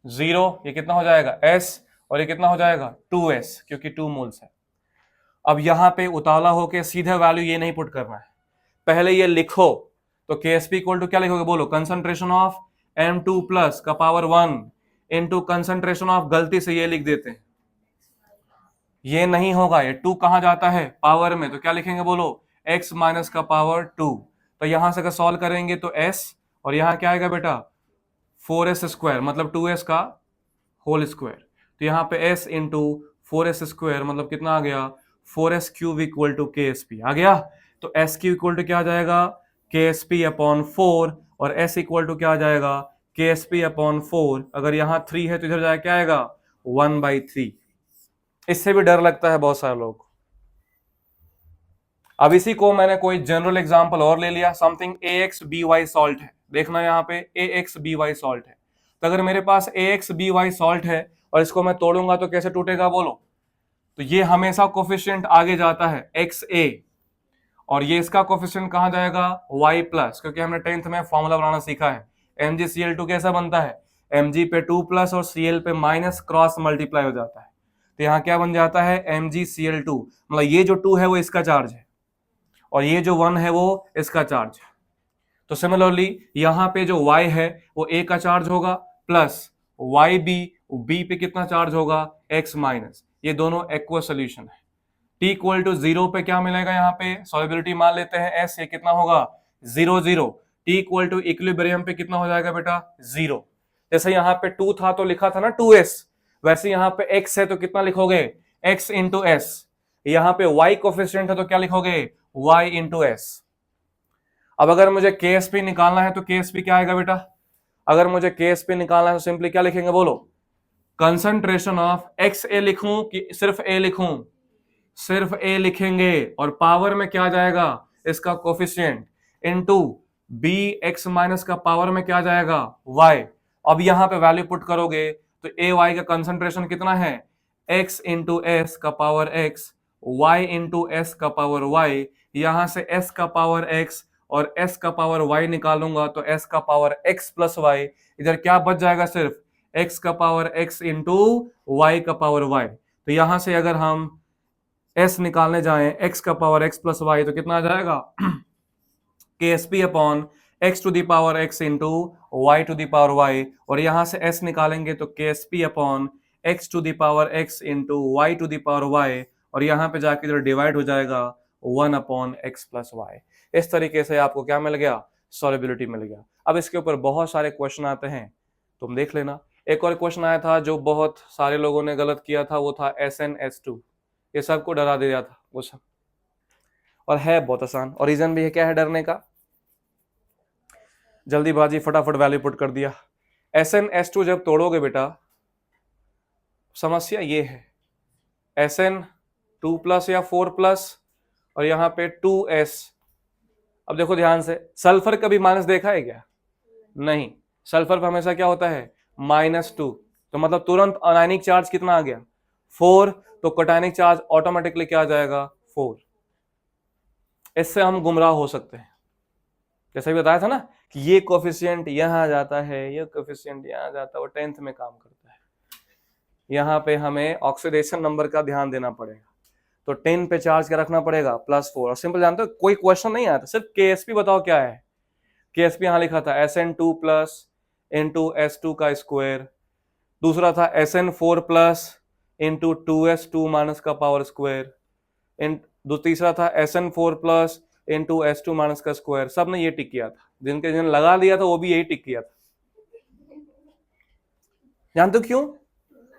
0, ये कितना हो जाएगा S, और ये कितना हो जाएगा 2s, क्योंकि 2 मोल्स है। अब यहां पे उतावला होके सीधा वैल्यू ये नहीं पुट करना है, पहले ये लिखो। तो KSP इक्वल टू क्या लिखोगे, बोलो कंसंट्रेशन ऑफ M2 प्लस का पावर 1 इंटू कंसंट्रेशन ऑफ, गलती से ये लिख देते हैं, ये नहीं होगा, ये 2 कहां जाता है पावर में, तो क्या लिखेंगे बोलो x माइनस का पावर 2। तो यहां से अगर सॉल्व करेंगे तो s, और यहां क्या आएगा बेटा 4s स्क्वायर, मतलब 2s का होल स्क्वायर। तो यहाँ पे s इंटू 4s स्क्वायर मतलब कितना आ गया 4s cube equal to KSP आ गया। तो s क्यूब इक्वल टू क्या आ जाएगा KSP अपॉन 4, और s इक्वल टू क्या आ जाएगा KSP अपॉन 4। अगर यहाँ 3 है तो इधर जाए क्या आएगा 1/3। इससे भी डर लगता है बहुत सारे लोगों को। अब इसी को मैंने कोई जनरल एग्जांपल और ले लिया, समथिंग AXBY सॉल्ट है। देखना यहाँ पे AXBY सॉल्ट है, तो अगर मेरे पास AXBY सॉल्ट है और इसको मैं तोड़ूंगा तो कैसे टूटेगा बोलो, तो ये हमेशा कोफिशिएंट आगे जाता है XA, और ये इसका कोफिशिएंट कहां जाएगा Y प्लस, क्योंकि हमने 10th में फॉर्मूला बनाना सीखा है। MgCl2 कैसा बनता है, Mg पे 2 प्लस और Cl पे माइनस क्रॉस मल्टीप्लाई हो जाता है, तो यहाँ क्या बन जाता है MgCl2, मतलब ये जो 2 है वो इसका चार्ज है और ये जो 1 है वो इसका चार्ज है। तो सिमिलरली यहाँ पे जो Y है वो A का चार्ज होगा प्लस YB, B पे कितना चार्ज होगा X माइनस, ये दोनों एक्वा सोल्यूशन है। T इक्वल टू 0 पे क्या मिलेगा, यहाँ पे सॉल्युबिलिटी मान लेते हैं S, ये कितना होगा 0 0। T इक्वल टू इक्विलिब्रियम पे कितना हो जाएगा बेटा 0। जैसे यहाँ पे 2 था तो लिखा था ना 2s, वैसे यहाँ पे x है तो कितना लिखोगे x इंटू एस। यहाँ पे y कोफिशिएंट है तो क्या लिखोगे y इंटू एस। अब अगर मुझे KSP निकालना है तो KSP क्या आएगा बेटा, अगर मुझे KSP निकालना है तो सिंपली क्या लिखेंगे बोलो, कंसंट्रेशन ऑफ XA लिखूं कि सिर्फ A लिखूं, सिर्फ A लिखेंगे, और पावर में क्या जाएगा इसका coefficient into B x minus का पावर में क्या जाएगा y। अब यहां पे वैल्यू पुट करोगे तो AY का कंसंट्रेशन कितना है x इंटू एस का power x, y into S का पावर y, यहां से s का पावर x और s का पावर y निकालूंगा तो s का पावर x प्लस y, इधर क्या बच जाएगा सिर्फ x का पावर x इंटू y का पावर y। तो यहां से अगर हम s निकालने जाएं x का पावर x प्लस y तो कितना आ जाएगा KSP upon x to the power x into y to the power y, और यहां से s निकालेंगे तो KSP upon x to the power x into y to the power y, और यहां पे जाके इधर डिवाइड हो जाएगा 1 अपॉन x प्लस वाई। इस तरीके से आपको क्या मिल गया, सॉल्युबिलिटी मिल गया। अब इसके ऊपर बहुत सारे क्वेश्चन आते हैं, तुम देख लेना। एक और क्वेश्चन आया था जो बहुत सारे लोगों ने गलत किया था, वो था SnS2। ये सबको डरा दिया था वो सब, और है बहुत आसान, और रीजन भी है क्या है डरने का, जल्दीबाजी फटाफट वैल्यू पुट कर दिया। SnS2 जब तोड़ोगे बेटा, समस्या ये है SN2 प्लस या 4 प्लस, और यहां पे 2S। अब देखो ध्यान से, सल्फर कभी माइनस देखा है क्या, नहीं, सल्फर पर हमेशा क्या होता है -2, तो मतलब तुरंत आयनिक चार्ज कितना आ गया 4, तो कटायनिक चार्ज ऑटोमेटिकली क्या आ जाएगा 4। इससे हम गुमराह हो सकते हैं, जैसे भी बताया था ना कि ये कोफिशिएंट यहां जाता है, ये कोफिशिएंट यहां जाता है, वो 10th में काम करता है। यहां पे हमें ऑक्सीडेशन नंबर का ध्यान देना पड़ेगा, तो 10 पे चार्ज क्या रखना पड़ेगा +4। और सिंपल जानते हो, कोई क्वेश्चन नहीं आता, सिर्फ KSP बताओ क्या है। KSP यहां लिखा था SN2 प्लस इंटू S2 का स्क्वायर, दूसरा था SN4 plus into 2S2 minus का पावर स्क्वायर, तीसरा था SN4 plus into S2 minus का स्क्वायर। सब ने ये टिक किया था, जिनके लगा दिया था वो भी यही टिक किया था। जानते हो क्यों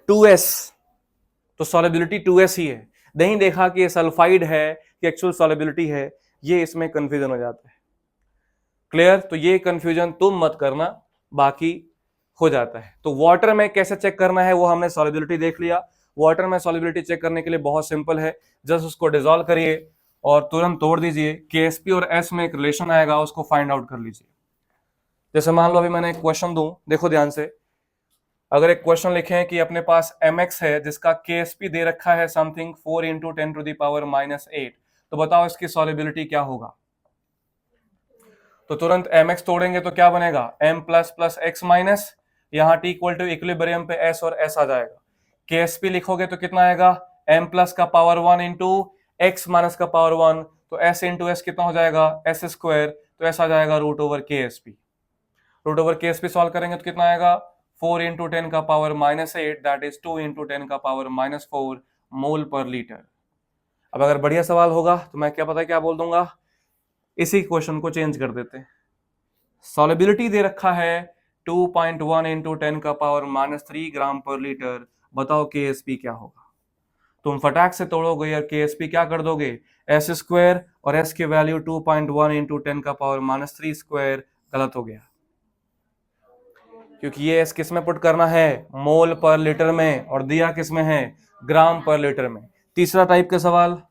2S, तो सॉलिबिलिटी 2S ही है, नहीं देखा कि ये सल्फाइड है कि एक्चुअल सॉलिबिलिटी है, ये इसमें कंफ्यूजन हो जाता है। क्लियर, तो ये कंफ्यूजन तुम मत करना, बाकी हो जाता है। तो वाटर में कैसे चेक करना है वो हमने सॉलिबिलिटी देख लिया। वाटर में सॉलिबिलिटी चेक करने के लिए बहुत सिंपल है, जस्ट उसको डिसॉल्व करिए और तुरंत तोड़ दीजिए। KSP और S में एक रिलेशन आएगा, उसको फाइंड आउट कर लीजिए। जैसे मान लो अभी मैंने एक क्वेश्चन दूं, देखो ध्यान से, अगर एक क्वेश्चन लिखे कि अपने पास MX है जिसका KSP दे रखा है something 4 into 10 to the power -8, तो बताओ इसकी सॉलिबिलिटी क्या होगा। तो तुरंत MX तोड़ेंगे तो क्या बनेगा M plus plus x minus, यहाँ T इक्वल टू इक्विलिब्रियम पे S और S आ जाएगा। KSP लिखोगे तो कितना आएगा M प्लस का पावर 1 इंटू एक्स माइनस का पावर 1, तो S इंटू S कितना हो जाएगा S स्क्वायर, तो S आ जाएगा √KSP। √KSP सॉल्व करेंगे तो कितना आएगा 4 इंटू 10 का पावर -8, दैट इज 2 इंटू 10 का पावर -4 मोल पर लीटर। अब अगर बढ़िया सवाल होगा तो मैं क्या पता क्या बोल दूंगा, इसी क्वेश्चन को चेंज कर देते हैं। सॉलिबिलिटी दे रखा है 2.1 इंटू 10 का पावर -3 ग्राम पर लीटर, बताओ KSP क्या होगा। तुम फटाक से तोड़ोगे और KSP क्या कर दोगे S स्क्वायर, और S की वैल्यू 2.1 इंटू 10 का पावर -3 स्क्वायर, गलत हो गया, क्योंकि ये S किस में पुट करना है मोल पर लीटर में, और दिया किस में है ग्राम पर लीटर में। तीसरा टाइप का सवाल,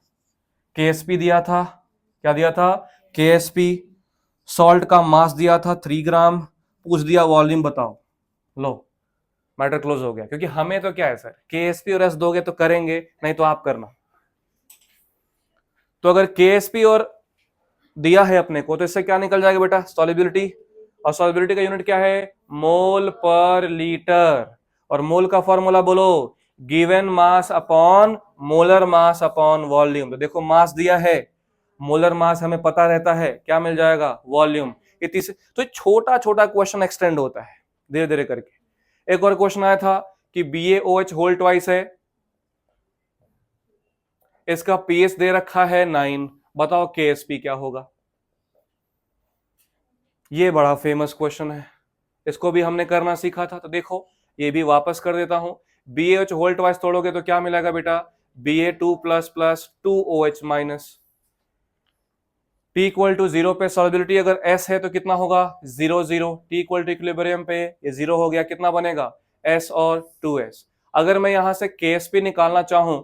KSP दिया था, क्या दिया था KSP, सॉल्ट का मास दिया था 3 ग्राम, पूछ दिया वॉल्यूम बताओ, लो मैटर क्लोज हो गया। क्योंकि हमें तो क्या है सर, KSP और S दोगे तो करेंगे, नहीं तो आप करना। तो अगर KSP और दिया है अपने को, तो इससे क्या निकल जाएगा बेटा सॉलिबिलिटी, और सॉलिबिलिटी का यूनिट क्या है मोल पर लीटर, और मोल का फॉर्मूला बोलो given mass upon molar mass upon volume. तो देखो मास दिया है, मोलर मास हमें पता रहता है, क्या मिल जाएगा वॉल्यूम। ये तीसरे, तो छोटा छोटा क्वेश्चन एक्सटेंड होता है धीरे धीरे करके। एक और क्वेश्चन आया था कि BaOH होल ट्वाइस है, इसका pH दे रखा है 9, बताओ KSP क्या होगा। ये बड़ा फेमस क्वेश्चन है, इसको भी हमने करना सीखा था, तो देखो ये भी वापस कर देता हूं। BaOH होल ट्वाइस तोड़ोगे तो क्या मिलेगा बेटा Ba2 plus plus 2OH minus, T equal to 0 पे सॉलिबिलिटी अगर S है तो कितना होगा 0 0, T इक्वल टू इक्विलिब्रियम पे ये 0 हो गया, कितना बनेगा S और 2S। अगर मैं यहां से KSP निकालना चाहूं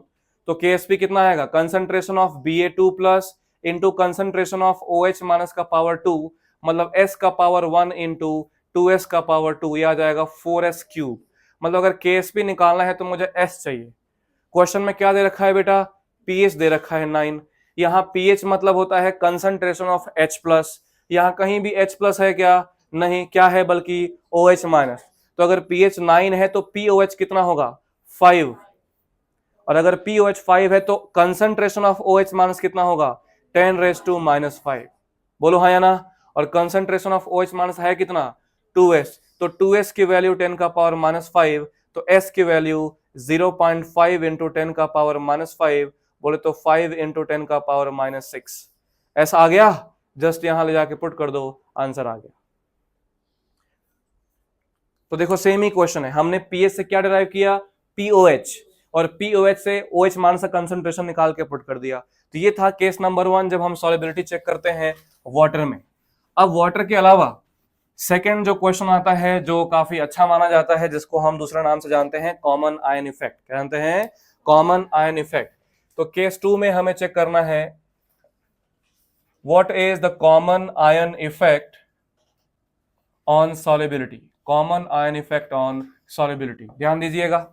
तो KSP कितना आएगा concentration of Ba2 plus into concentration of OH minus का पावर 2, मतलब S का पावर 1 इंटू 2S का पावर 2, ये आ जाएगा 4S क्यूब। मतलब अगर KSP निकालना है तो मुझे S चाहिए। क्वेश्चन में क्या दे रखा है बेटा pH दे रखा है 9, यहाँ pH मतलब होता है कंसंट्रेशन ऑफ H प्लस, यहाँ कहीं भी H प्लस है क्या नहीं, क्या है बल्कि OH माइनस। तो अगर pH 9 है तो POH कितना होगा 5, और अगर POH 5 है तो कंसंट्रेशन ऑफ OH माइनस कितना होगा 10⁻⁻5। बोलो हाँ या ना। और कंसंट्रेशन ऑफ OH माइनस है कितना 2s, तो 2s की वैल्यू 10 का पावर -5, तो s की वैल्यू 0.5 इंटू 10 का पावर -5, बोले तो 5 इंटू 10 का पावर -6। ऐसा आ गया, जस्ट यहां ले जाके पुट कर दो, आंसर आ गया। तो देखो सेम ही क्वेश्चन है, हमने पीएच से क्या डिराइव किया POH, और POH से OH मान सा कंसंट्रेशन निकाल के पुट कर दिया। तो ये था केस नंबर 1 जब हम सॉलिबिलिटी चेक करते हैं वाटर में। अब वाटर के अलावा सेकेंड जो क्वेश्चन आता है जो काफी अच्छा माना जाता है, जिसको हम दूसरा नाम से जानते हैं कॉमन आयन इफेक्ट, क्या जानते हैं कॉमन आयन इफेक्ट। तो केस 2 में हमें चेक करना है what is the common ion effect on solubility, common ion effect on solubility. ध्यान दीजिएगा,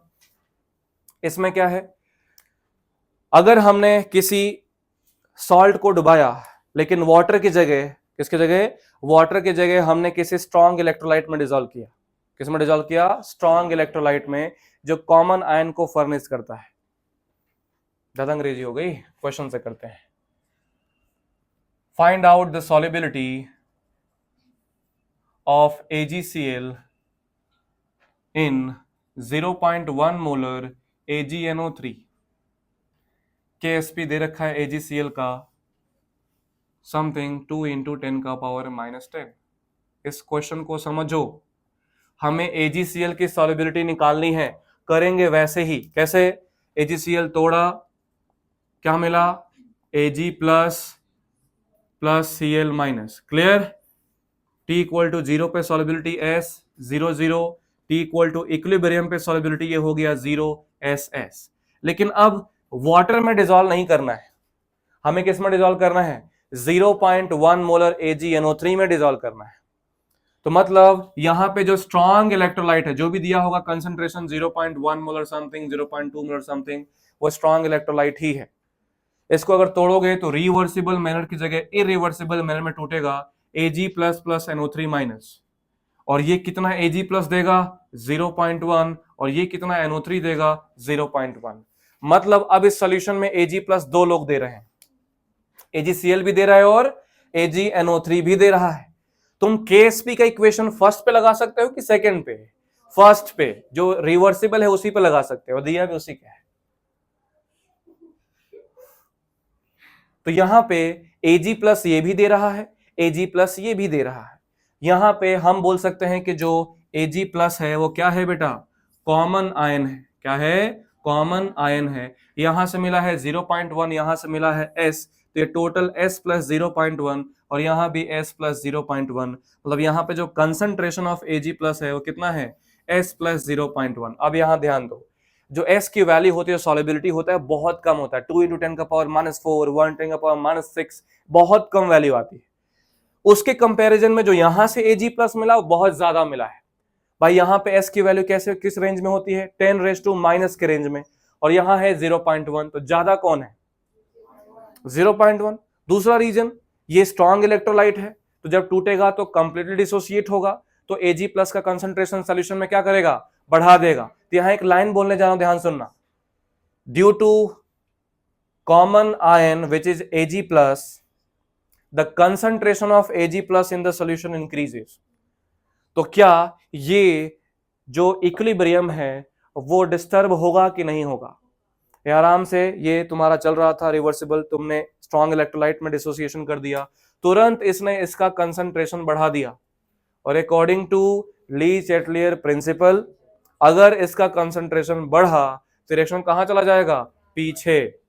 इसमें क्या है, अगर हमने किसी सॉल्ट को डुबाया लेकिन वाटर की जगह, किसकी जगह, वाटर की जगह हमने किसी स्ट्रॉन्ग इलेक्ट्रोलाइट में डिसॉल्व किया, किस में डिसॉल्व किया, स्ट्रॉन्ग इलेक्ट्रोलाइट में, जो कॉमन आयन को फर्निश करता है। ज्यादा अंग्रेजी हो गई, क्वेश्चन से करते हैं। Find out the solubility of AgCl in 0.1 molar AgNO3। KSP दे रखा है AgCl का समथिंग 2 इंटू 10 का पावर -10। इस क्वेश्चन को समझो, हमें AgCl की सॉलिबिलिटी निकालनी है, करेंगे वैसे ही, कैसे, AgCl तोड़ा, क्या मिला, Ag plus Cl minus, clear, T equal to 0 पे solubility S 0 0, T equal to equilibrium पे सॉलिबिलिटी ये हो गया 0 SS। लेकिन अब वाटर में डिसॉल्व नहीं करना है, हमें किस में डिसॉल्व करना है, 0.1 मोलर AgNO3 में डिसॉल्व करना है। तो मतलब यहां पे जो स्ट्रॉन्ग इलेक्ट्रोलाइट है, जो भी दिया होगा concentration 0.1 molar something, 0.2 molar something, वो स्ट्रॉन्ग इलेक्ट्रोलाइट ही है। इसको अगर तोड़ोगे तो रिवर्सिबल मैनर की जगह इरिवर्सिबल मैनर में टूटेगा, Ag प्लस NO3 माइनस, और ये कितना Ag प्लस देगा 0.1, और ये कितना NO3 देगा 0.1। मतलब अब इस सॉल्यूशन में Ag प्लस दो लोग दे रहे हैं, AgCl भी दे रहा है और AgNO3 भी दे रहा है। तुम KSP का इक्वेशन फर्स्ट पे लगा सकते हो कि सेकंड पे, फर्स्ट पे, जो रिवर्सिबल है उसी पे लगा सकते हो, दिया भी उसी का है। तो यहां पे Ag प्लस ये भी दे रहा है, Ag प्लस ये भी दे रहा है। यहां पे हम बोल सकते हैं कि जो Ag प्लस है वो क्या है बेटा, कॉमन आयन है। क्या है, कॉमन आयन है। यहां से मिला है 0.1, यहां से मिला है S, तो ये टोटल S प्लस 0.1, और यहां भी S प्लस 0.1, मतलब यहां पे जो कंसंट्रेशन ऑफ Ag प्लस है वो कितना है, S प्लस 0.1। अब यहां ध्यान दो, जो S की वैल्यू होती है, सॉलिबिलिटी होता है, बहुत कम होता है, 2 इंटू 10 का पावर -4, 1 10 का पावर -6, बहुत कम वैल्यू आती है। उसके कंपैरिजन में जो यहां से Ag प्लस मिला वो बहुत ज्यादा मिला है। भाई यहां पे S की वैल्यू कैसे, किस रेंज में होती है, 10⁻⁻ के रेंज में, और यहां है 0.1, तो ज्यादा कौन है, 0.1। दूसरा रीजन, ये स्ट्रॉन्ग इलेक्ट्रोलाइट है, तो जब टूटेगा तो कंप्लीटली डिसोसिएट होगा, तो Ag प्लस का कंसंट्रेशन सॉल्यूशन में क्या करेगा, बढ़ा देगा। तो यहां एक लाइन बोलने जा रहा हूं, ध्यान सुनना, due to common ion which is Ag plus, the concentration of Ag plus in the solution increases. तो क्या ये जो इक्विलिब्रियम है वो डिस्टर्ब होगा कि नहीं होगा। ये आराम से, ये तुम्हारा चल रहा था रिवर्सिबल, तुमने स्ट्रॉन्ग इलेक्ट्रोलाइट में डिसोसिएशन कर दिया, तुरंत इसने इसका कंसंट्रेशन बढ़ा दिया, और according to Le Chatelier principle, अगर इसका कंसंट्रेशन बढ़ा तो रिएक्शन कहां चला जाएगा, पीछे।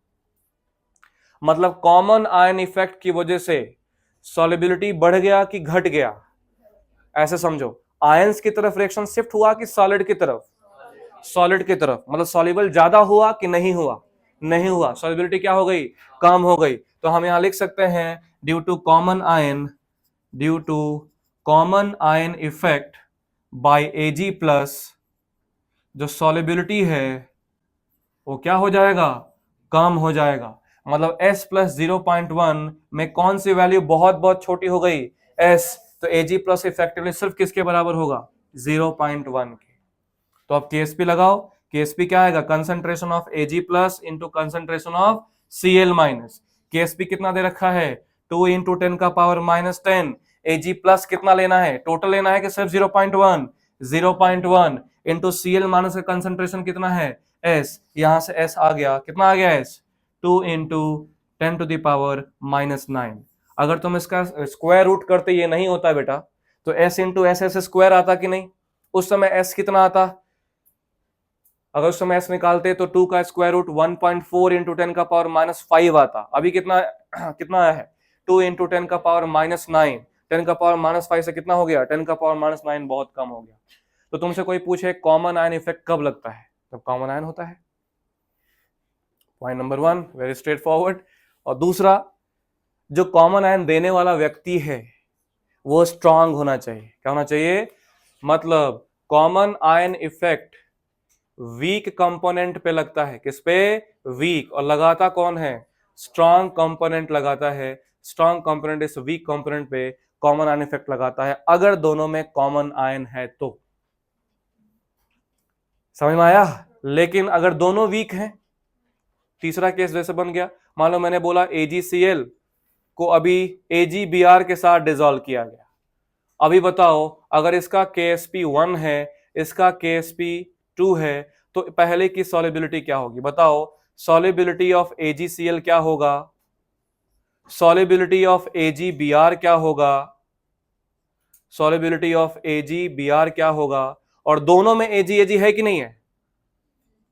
मतलब कॉमन आयन इफेक्ट की वजह से सॉलिबिलिटी बढ़ गया कि घट गया, ऐसे समझो, आयंस की तरफ रिएक्शन शिफ्ट हुआ कि सॉलिड की तरफ, सॉलिड की तरफ। मतलब सॉल्युबल ज्यादा हुआ कि नहीं हुआ, नहीं हुआ, सॉल्युबिलिटी क्या हो गई, कम हो गई। तो हम यहां लिख सकते हैं due to common ion, due to common ion effect by Ag plus, जो सॉल्युबिलिटी है वो क्या हो जाएगा, कम हो जाएगा। मतलब S प्लस 0.1 में कौन सी वैल्यू बहुत बहुत छोटी हो गई, S, तो Ag प्लस इफेक्टिवली सिर्फ किसके बराबर होगा, 0.1 के। तो अब KSP लगाओ, KSP क्या आएगा, concentration of Ag plus into concentration of Cl minus. KSP कितना दे रखा है, 2 इंटू 10 का पावर -10, Ag प्लस कितना लेना है, टोटल लेना है कि सिर्फ 0.1, 0.1 इंटू Cl माइनस का कंसंट्रेशन कितना है S, यहां से S आ गया, कितना आ गया S, 2 इंटू 10⁻⁻⁹। अगर तुम इसका स्क्वायर रूट करते ये नहीं होता बेटा, तो S into S S square आता कि नहीं, उस समय S कितना आता, अगर उस समय S निकालते तो 2 का स्क्वायर रूट 1.4 इंटू 10⁻⁻5 आता, अभी कितना कितना आया है 2 इंटू 10⁻⁻9, 10⁻�5 से कितना हो गया 10⁻⁻9, बहुत कम हो गया। तो तुमसे कोई पूछे कॉमन आयन इफेक्ट कब लगता है, जब कॉमन आयन होता है। Point number 1 very straight forward. और दूसरा, जो कॉमन आयन देने वाला व्यक्ति है वो स्ट्रांग होना चाहिए। क्या होना चाहिए, मतलब common ion effect weak component पे लगता है, किस पे, वीक, और लगाता कौन है, स्ट्रांग कंपोनेंट लगाता है। स्ट्रांग कंपोनेंट इस वीक कंपोनेंट पे कॉमन आयन इफेक्ट लगाता है, अगर दोनों में कॉमन आयन है तो। समझ में आया। लेकिन अगर दोनों वीक हैं, तीसरा केस जैसे बन गया, मान लो मैंने बोला AgCl को अभी AgBr के साथ डिसॉल्व किया गया, अभी बताओ अगर इसका KsP1 है, इसका KsP2 है, तो पहले की सॉल्युबिलिटी क्या होगी बताओ, सॉल्युबिलिटी ऑफ AgCl क्या होगा, सॉल्युबिलिटी ऑफ AgBr क्या होगा, सॉल्युबिलिटी ऑफ AgBr क्या होगा, और दोनों में Ag है कि नहीं है,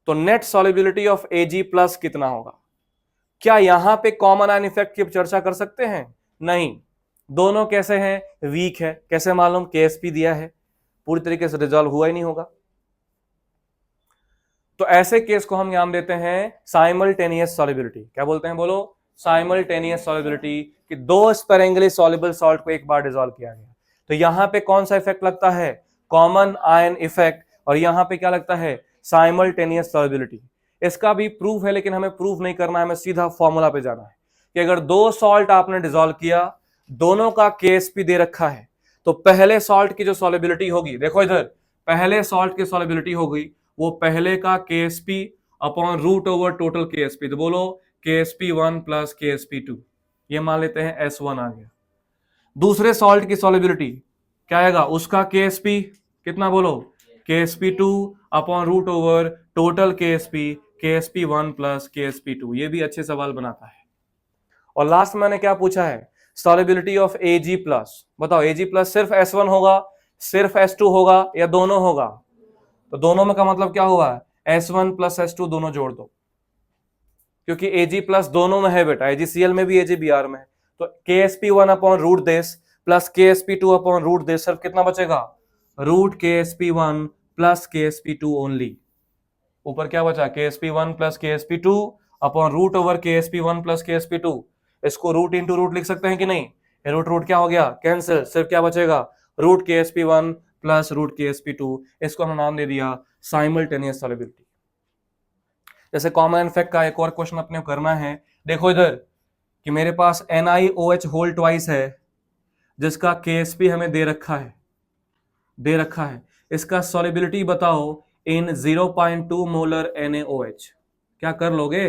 तो net solubility of Ag plus कितना होगा। क्या यहां पे कॉमन आयन इफेक्ट की चर्चा कर सकते हैं, नहीं, दोनों कैसे हैं, वीक है, कैसे मालूम, KsP दिया है, पूरी तरीके से रिजॉल्व हुआ ही नहीं होगा। तो ऐसे केस को हम नाम देते हैं साइमल्टेनियस सॉल्युबिलिटी। क्या बोलते हैं, बोलो, साइमल्टेनियस सॉल्युबिलिटी, कि दो स्पेरेंगली सॉल्युबल सॉल्ट को एक बार डिसॉल्व किया गया। तो यहां पे कौन सा इफेक्ट लगता है, कॉमन आयन इफेक्ट, और यहां पे क्या लगता है, साइमल्टेनियस सॉल्युबिलिटी। इसका भी प्रूफ है, लेकिन हमें प्रूफ नहीं करना है, हमें सीधा फॉर्मूला पे जाना है कि अगर दो सॉल्ट आपने डिसॉल्व किया, दोनों का KsP दे रखा है, तो पहले सॉल्ट की जो सॉल्युबिलिटी होगी, देखो इधर, पहले सॉल्ट की सॉल्युबिलिटी होगी वो पहले का KsP upon root over total KsP, तो बोलो KsP1 प्लस KsP2, ये मान लेते हैं S1 आ गया। दूसरे सॉल्ट की सॉल्युबिलिटी क्या आएगा, उसका KsP कितना, बोलो KsP2 upon root over total KsP, KsP1 plus KsP2, ये भी अच्छे सवाल बनाता है। और लास्ट मैंने क्या पूछा है, सॉल्युबिलिटी ऑफ Ag प्लस, बताओ Ag प्लस सिर्फ S1 होगा, सिर्फ S2 होगा, या दोनों होगा, तो दोनों में का मतलब क्या हुआ, S1 प्लस S2 दोनों जोड़ दो, क्योंकि Ag प्लस दोनों में है बेटा, AgCl में भी AgBr में, तो KsP1 अपॉन रूट देस प्लस KsP2 अपॉन रूट देस, सिर्फ कितना बचेगा, root KsP1 plus KsP2 only. ऊपर क्या बचा, KsP1 plus KsP2 upon root over KsP1 plus KsP2, इसको रूट इंटू रूट लिख सकते हैं कि नहीं, रूट रूट क्या हो गया, कैंसिल, सिर्फ क्या बचेगा, root KsP1 plus root KsP2, इसको हमने नाम दे दिया साइमल्टेनियस सॉल्युबिलिटी। जैसे कॉमन इफेक्ट का एक और क्वेश्चन अपने करना है, देखो इधर कि मेरे पास NiOH होल ट्वाइस है, जिसका KsP हमें दे रखा है, इसका सॉल्युबिलिटी बताओ इन 0.2 मोलर NaOH, क्या कर लोगे,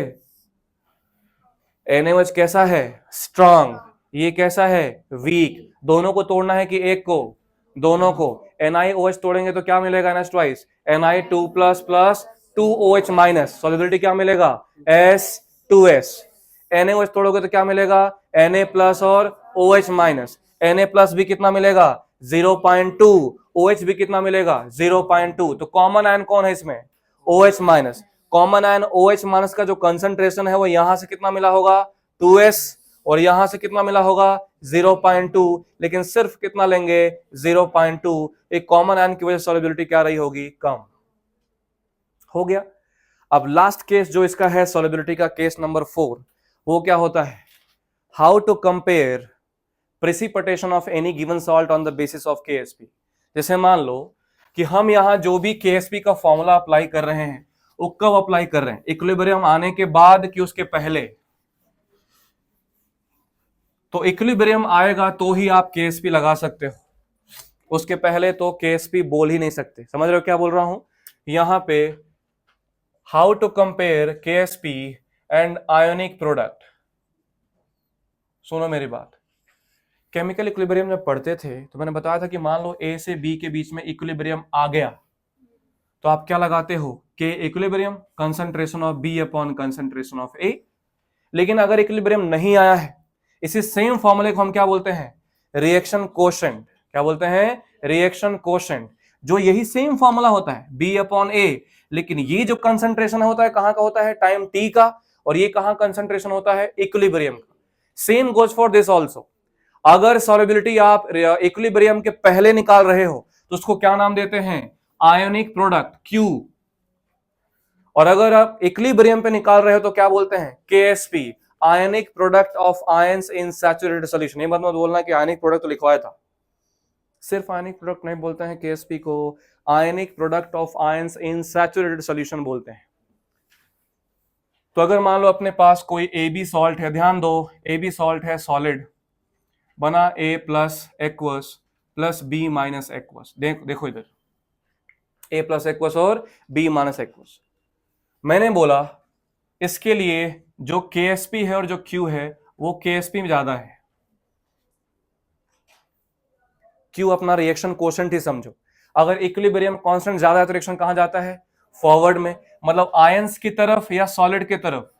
NaOH कैसा है, स्ट्रांग, ये कैसा है, वीक, दोनों को तोड़ना है कि एक को, दोनों को, NiOH तोड़ेंगे तो क्या मिलेगा, NH twice Ni2 plus plus 2OH minus, solubility क्या मिलेगा, S2S, NaOH तोड़ोगे तो क्या मिलेगा, Na प्लस और OH माइनस, Na प्लस भी कितना मिलेगा 0.2, OH भी कितना मिलेगा 0.2, तो कॉमन आयन कौन है इसमें, OH minus. Common ion OH minus का जो कंसंट्रेशन है वो यहां से कितना मिला होगा 2s, और यहां से कितना मिला होगा 0.2, लेकिन सिर्फ कितना लेंगे 0.2, एक कॉमन आयन की वजह से सॉल्युबिलिटी क्या रही होगी, कम हो गया। अब लास्ट केस जो इसका है सॉल्युबिलिटी का, केस नंबर 4, वो क्या होता है, how to compare precipitation of any given salt on the basis of KsP। जैसे मान लो कि हम यहां जो भी KsP का फॉर्मूला अप्लाई कर रहे हैं वो कब अप्लाई कर रहे हैं, इक्विलिब्रियम आने के बाद कि उसके पहले, तो इक्विलिब्रियम आएगा तो ही आप KsP लगा सकते हो, उसके पहले तो KsP बोल ही नहीं सकते। समझ रहे हो क्या बोल रहा हूं, यहां पे how to compare KsP and ionic product, सुनो मेरी बात, केमिकल इक्विलिब्रियम जब पढ़ते थे तो मैंने बताया था कि मान लो ए से बी के बीच में इक्विलिब्रियम आ गया तो आप क्या लगाते हो, के equilibrium concentration of B upon concentration of A. लेकिन अगर इक्विलिब्रियम नहीं आया है, इसी सेम फॉर्मूले को हम क्या बोलते हैं, रिएक्शन कोशेंट। क्या बोलते हैं, रिएक्शन कोशेंट। जो यही सेम फॉर्मूला होता है बी अपॉन ए, लेकिन ये जो कंसंट्रेशन होता है कहां का होता है, टाइम टी का, और ये कहां कंसंट्रेशन होता है, इक्विलिब्रियम का। Same goes for this also. अगर सॉल्युबिलिटी आप इक्विलिब्रियम के पहले निकाल रहे हो तो उसको क्या नाम देते हैं, आयोनिक प्रोडक्ट Q। और अगर आप इक्विलिब्रियम पे निकाल रहे हो तो क्या बोलते हैं, KSP, ionic product of ions in saturated solution. ये मत बोलना कि आयनिक प्रोडक्ट तो लिखवाया था, सिर्फ आयनिक प्रोडक्ट नहीं बोलते हैं KSP को, ionic product of ions in saturated solution बोलते हैं। तो अगर मान लो अपने पास कोई AB सॉल्ट है, ध्यान दो AB सॉल्ट है सॉलिड, बना A plus aqueous plus B minus aqueous. देखो इधर A प्लस एक्वस और B माइनस एक्वस। मैंने बोला इसके लिए जो KSP है और जो Q है वो KSP में ज्यादा है। Q अपना रिएक्शन कोशेंट ही समझो। अगर इक्विलिब्रियम कांस्टेंट ज्यादा है तो रिएक्शन कहां जाता है, फॉरवर्ड में, मतलब आयंस की तरफ या सॉलिड की तरफ।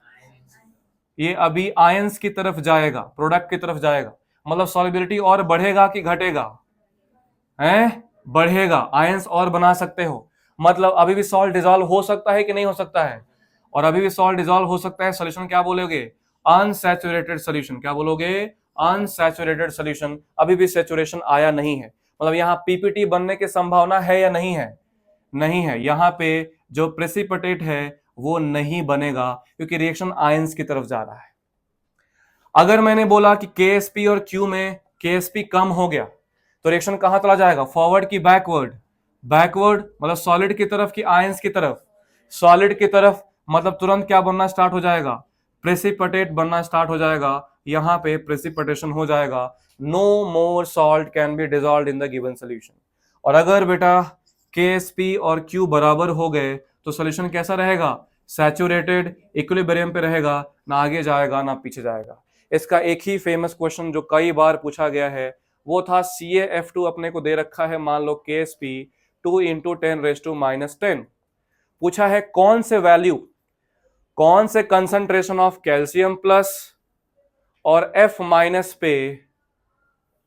ये अभी आयंस की तरफ जाएगा, प्रोडक्ट की तरफ जाएगा, मतलब सॉल्युबिलिटी और बढ़ेगा कि घटेगा, हैं, बढ़ेगा। आयंस और बना सकते हो, मतलब अभी भी सॉल्ट डिसॉल्व हो सकता है कि नहीं हो सकता है, और अभी भी सॉल्ट डिसॉल्व हो सकता है। सॉल्यूशन क्या बोलोगे, अनसैचुरेटेड सॉल्यूशन। क्या बोलोगे, अनसैचुरेटेड सॉल्यूशन। अभी भी सैचुरेशन आया नहीं है, मतलब यहां पीपीटी बनने की संभावना है या नहीं है, नहीं है। यहां पे जो प्रेसिपिटेट है वो नहीं बनेगा क्योंकि रिएक्शन आयंस की तरफ जा रहा है। अगर मैंने बोला कि KSP और Q में KSP कम हो गया तो रिएक्शन कहां चला जाएगा, फॉरवर्ड की बैकवर्ड, बैकवर्ड मतलब सॉलिड की तरफ की आयंस की तरफ, सॉलिड की तरफ, मतलब तुरंत क्या बनना स्टार्ट हो जाएगा, प्रेसिपिटेट बनना स्टार्ट हो जाएगा। यहां पे प्रेसिपिटेशन हो जाएगा, no more salt can be dissolved in the given solution. और अगर बेटा KSP और Q बराबर हो गए तो सॉल्यूशन कैसा रहेगा, सैचुरेटेड, इक्विलिब्रियम पे रहेगा, ना आगे जाएगा ना पीछे जाएगा। इसका एक ही फेमस क्वेश्चन जो कई बार पूछा गया है वो था CaF2 अपने को दे रखा है, मान लो KSP 2 × 10⁻⁻10 पूछा है, कौन से वैल्यू, कौन से कंसंट्रेशन ऑफ कैल्शियम प्लस और F माइनस पे,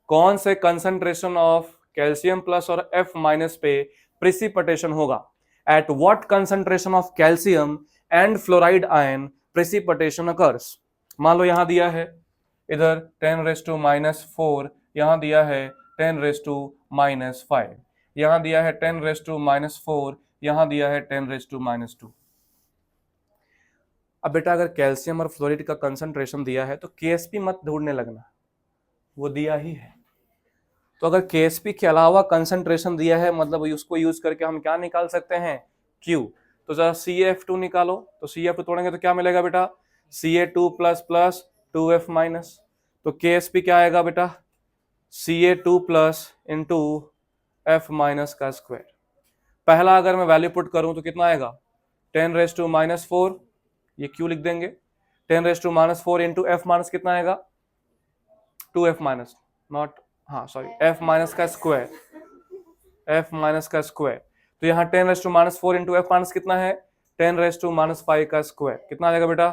कौन से कंसंट्रेशन ऑफ कैल्शियम प्लस और F माइनस पे प्रेसिपिटेशन होगा, at what concentration of calcium and fluoride ion precipitation occurs. मान लो यहां दिया है इधर 10⁻⁻4, यहां दिया है 10⁻⁻5, यहां दिया है 10⁻⁻4, यहां दिया है 10⁻⁻2। अब बेटा अगर कैल्शियम और फ्लोराइड का कंसंट्रेशन दिया है तो KSP मत ढूंढने लगना, वो दिया ही है। तो अगर KSP के अलावा कंसंट्रेशन दिया है मतलब उसको यूज करके हम क्या निकाल सकते हैं, Q। तो जरा CaF2 निकालो, तो CaF2 तोड़ेंगे तो क्या मिलेगा बेटा, Ca2 plus plus 2F minus. तो KSP क्या आएगा बेटा, Ca2 plus into F minus का स्क्वायर। पहला अगर मैं वैल्यू पुट करूं तो कितना आएगा, 10⁻⁻4, ये Q लिख देंगे, 10⁻⁻4 इंटू F माइनस कितना आएगा, 2F माइनस, नॉट, हाँ सॉरी, F माइनस का स्क्वायर, F माइनस का स्क्वायर। तो यहाँ 10⁻⁻4 इंटू F माइनस कितना है, 10⁻⁻5 का स्क्वायर, कितना आ जाएगा बेटा,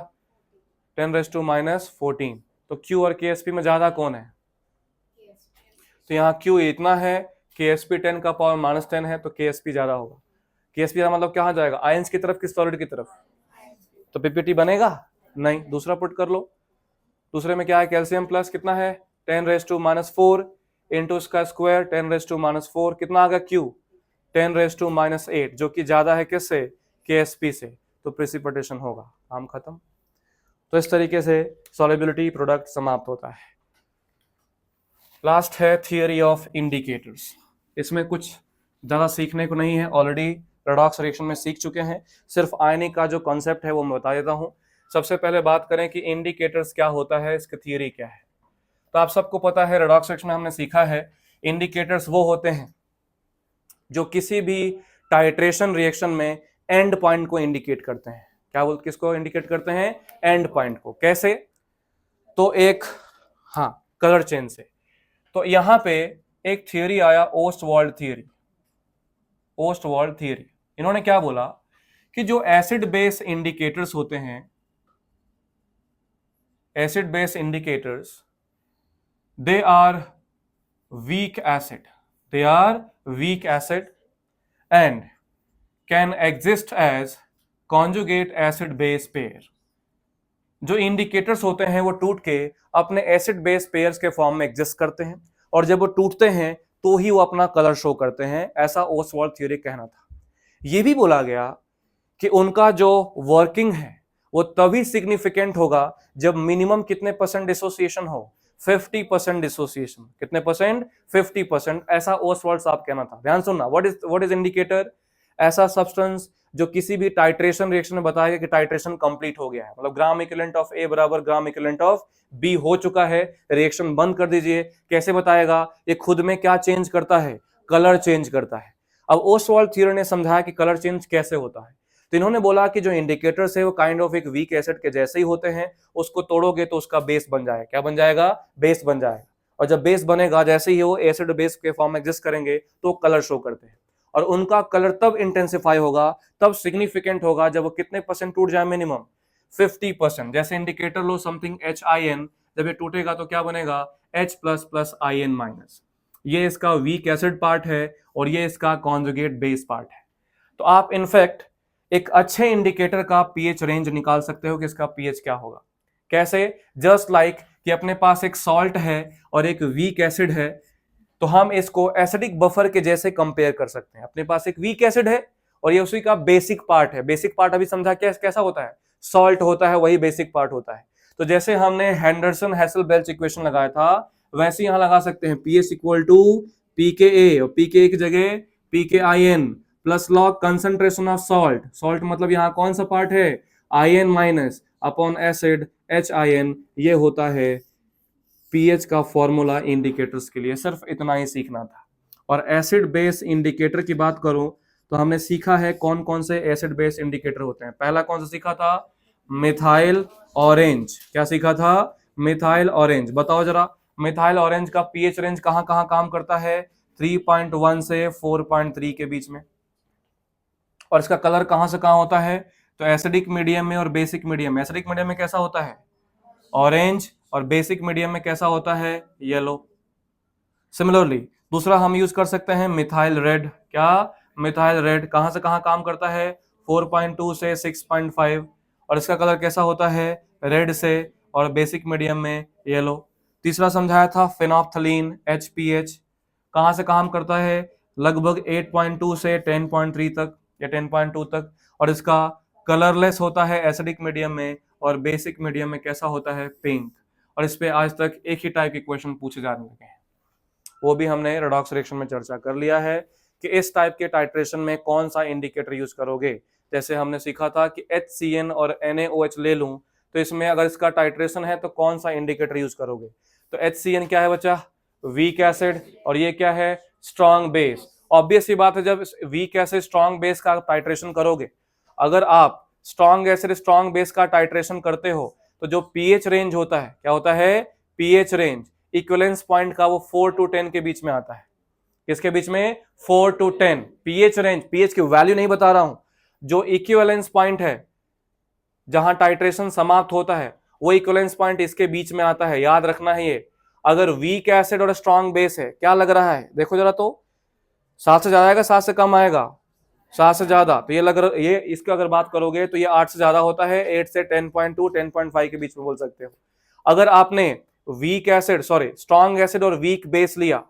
10⁻14। तो Q और KSP में ज्यादा कौन है, तो यहाँ Q इतना है, KSP 10 का पावर -10 है, तो KSP ज्यादा होगा। KSP का मतलब कहाँ जाएगा, आयंस की तरफ कि सॉलिड की तरफ, तो पीपीटी बनेगा नहीं। दूसरा पुट कर लो, दूसरे में क्या है, कैल्शियम प्लस कितना है 10⁻⁻4 इंटू उसका स्क्वायर 10⁻⁻4, कितना आ गया Q 10⁻⁻8, जो कि ज्यादा है किससे, KSP से, तो प्रेसिपिटेशन होगा, काम खत्म। तो इस तरीके से सॉल्युबिलिटी प्रोडक्ट समाप्त होता है। लास्ट है थियरी ऑफ इंडिकेटर्स। इसमें कुछ ज्यादा सीखने को नहीं है, ऑलरेडी रेडॉक्स रिएक्शन में सीख चुके हैं। सिर्फ आयनिक का जो कॉन्सेप्ट है वो मैं बता देता हूं। सबसे पहले बात करें कि इंडिकेटर्स क्या होता है, इसकी थियरी क्या है। तो आप सबको पता है, रेडॉक्स रिएक्शन में हमने सीखा है इंडिकेटर्स वो होते हैं जो किसी भी टाइट्रेशन रिएक्शन में एंड पॉइंट को इंडिकेट करते हैं। क्या बोलते, किसको इंडिकेट करते हैं, एंड पॉइंट को। कैसे, तो एक, हाँ, कलर चेंज से। तो यहां पे एक थियोरी आया, ओस्टवाल्ड थियोरी। इन्होंने क्या बोला कि जो एसिड बेस इंडिकेटर्स होते हैं, acid base indicators, they are weak acid and can exist as conjugate acid base pair. जो इंडिकेटर्स होते हैं वो टूट के अपने एसिड बेस पेयर्स के फॉर्म में एग्जिस्ट करते हैं, और जब वो टूटते हैं तो ही वो अपना कलर शो करते हैं, ऐसा ओस्टवाल्ड थ्योरी कहना था। ये भी बोला गया कि उनका जो वर्किंग है वो तभी सिग्निफिकेंट होगा जब मिनिमम कितने परसेंट डिसोसिएशन हो, 50% डिसोसिएशन। कितने परसेंट? 50%, ऐसा ओस्टवाल्ड साहब कहना था। ध्यान सुनना, व्हाट इज इंडिकेटर? ऐसा सब्सटेंस जो किसी भी टाइट्रेशन रिएक्शन में बताएगा कि टाइट्रेशन कंप्लीट हो गया है, मतलब ग्राम इक्विवेलेंट ऑफ ए बराबर ग्राम इक्विवेलेंट ऑफ बी हो चुका है, रिएक्शन बंद कर दीजिए। कैसे बताएगा? ये खुद में क्या चेंज करता है? कलर चेंज करता है। अब ओस्टवाल्ड थ्योरी ने समझाया कि कलर चेंज कैसे होता है, तो इन्होंने बोला कि जो इंडिकेटर्स है वो काइंड ऑफ एक वीक एसिड के जैसे ही होते हैं, उसको तोड़ोगे तो उसका बेस बन जाएगा। क्या बन जाएगा? बेस बन जाएगा। और जब बेस बनेगा, जैसे ही वो एसिड बेस के फॉर्म में एग्जिस्ट करेंगे तो कलर शो करते हैं, और उनका कलर तब इंटेंसिफाई होगा, तब सिग्निफिकेंट होगा जब वो कितने परसेंट टूट जाए? मिनिमम 50%। जैसे इंडिकेटर लो समथिंग HIN, जब ये टूटेगा तो क्या बनेगा? H plus plus IN minus. ये इसका वीक एसिड पार्ट है और ये इसका कॉन्जुगेट बेस पार्ट है। तो आप इनफैक्ट एक अच्छे इंडिकेटर का पीएच रेंज निकाल सकते हो कि इसका पीएच क्या होगा। कैसे? जस्ट लाइक कि अपने पास एक सॉल्ट है और एक वीक एसिड है, तो हम इसको एसिडिक बफर के जैसे कंपेयर कर सकते हैं। अपने पास एक वीक एसिड है और ये उसी का बेसिक पार्ट है। बेसिक पार्ट अभी समझा कैसा होता है? सॉल्ट होता है, वही बेसिक पार्ट होता है। तो जैसे हमने हेंडरसन हेसल-बेल्च इक्वेशन लगाया था, वैसे यहां लगा सकते हैं पीएच इक्वल टू pKa, और pKa की जगह pKIN plus log concentration of salt. Salt मतलब यहां कौन सा पार्ट है? IN minus upon acid HIN। ये होता है पीएच का फॉर्मूला इंडिकेटर्स के लिए। सिर्फ इतना ही सीखना था। और एसिड बेस इंडिकेटर की बात करूं तो हमने सीखा है कौन कौन से एसिड बेस इंडिकेटर होते हैं। पहला कौन सा सीखा था? Methyl orange. क्या सीखा था? Methyl orange. बताओ जरा, मिथाइल ऑरेंज का पीएच रेंज कहां कहां काम करता है? 3.1 से 4.3 के बीच में। और इसका कलर कहां से कहां होता है? तो एसिडिक मीडियम में और बेसिक मीडियम में। एसिडिक मीडियम में कैसा होता है? ऑरेंज, और बेसिक मीडियम में कैसा होता है? येलो। सिमिलरली दूसरा हम यूज कर सकते हैं मिथाइल रेड। क्या? मिथाइल रेड कहां से कहां काम करता है? 4.2 से 6.5, और इसका कलर कैसा होता है? रेड से, और बेसिक मीडियम में येलो। तीसरा समझाया था फेनोप्थलीन HPH, कहां से काम करता है? लगभग 8.2 से 10.3 तक या 10.2 तक, और इसका कलरलेस होता है एसिडिक मीडियम में, और बेसिक मीडियम में कैसा होता है? पिंक। और इस पे आज तक एक ही टाइप के क्वेश्चन पूछे जाने लगे हैं, वो भी हमने रेडॉक्स रिएक्शन में चर्चा कर लिया है कि इस टाइप के टाइट्रेशन में कौन सा इंडिकेटर यूज करोगे। जैसे हमने सीखा था कि HCN और NaOH ले लूं, तो इसमें अगर इसका टाइट्रेशन है तो कौन सा इंडिकेटर यूज करोगे? तो HCN क्या है बच्चा? वीक एसिड, और ये क्या है? Strong base. ऑब्वियस सी बात है, जब वीक एसिड स्ट्रॉन्ग बेस का टाइट्रेशन करोगे, अगर आप स्ट्रॉन्ग एसिड स्ट्रॉन्ग बेस का टाइट्रेशन करते हो तो जो पीएच रेंज होता है, क्या होता है? पीएच रेंज इक्विवेलेंस पॉइंट का वो 4 to 10 के बीच में आता है। किसके बीच में? 4 to 10 पीएच रेंज। पीएच की वैल्यू नहीं बता रहा हूं, जो इक्विवेलेंस पॉइंट है जहां टाइट्रेशन समाप्त होता है, वो इक्विवेलेंस पॉइंट इसके बीच में आता है। याद रखना है ये। अगर वीक एसिड और स्ट्रॉन्ग बेस है, क्या लग रहा है? देखो जरा, तो 7 से ज्यादा आएगा, 7 से कम आएगा? 7 से ज्यादा। तो ये इसकी अगर बात करोगे तो ये 8 से ज्यादा होता है। 8 से 10.2 10.5 के बीच में बोल सकते हो। अगर आपने वीक एसिड स्ट्रॉन्ग एसिड और वीक बेस लिया,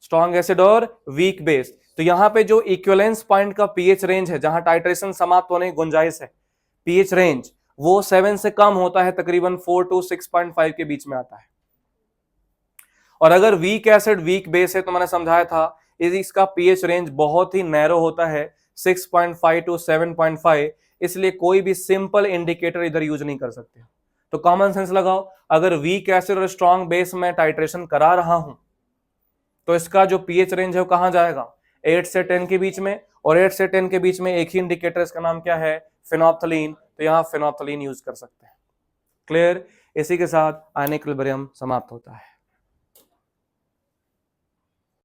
स्ट्रॉन्ग एसिड और वीक बेस, तो यहां पे जो इक्विवेलेंस पॉइंट का पीएच रेंज है, जहां टाइट्रेशन समाप्त होने की गुंजाइश है, पीएच रेंज वो 7 से कम होता है, तकरीबन 4 to 6.5 के बीच में आता है। और अगर वीक एसिड वीक बेस है तो मैंने समझाया था इसका पीएच रेंज बहुत ही नैरो होता है, 6.5 to 7.5, इसलिए कोई भी सिंपल इंडिकेटर इधर यूज नहीं कर सकते। तो कॉमन सेंस लगाओ, अगर वीक एसिड और स्ट्रॉन्ग बेस में टाइट्रेशन करा रहा हूं तो इसका जो पीएच रेंज है वो कहां जाएगा? 8 से 10 के बीच में, और 8 से 10 के बीच में एक ही इंडिकेटर, इसका नाम क्या है? फेनोप्थलीन। तो यहां फेनोप्थलीन यूज कर सकते हैं। क्लियर? इसी के साथ आयनिक इक्विलिब्रियम समाप्त होता है।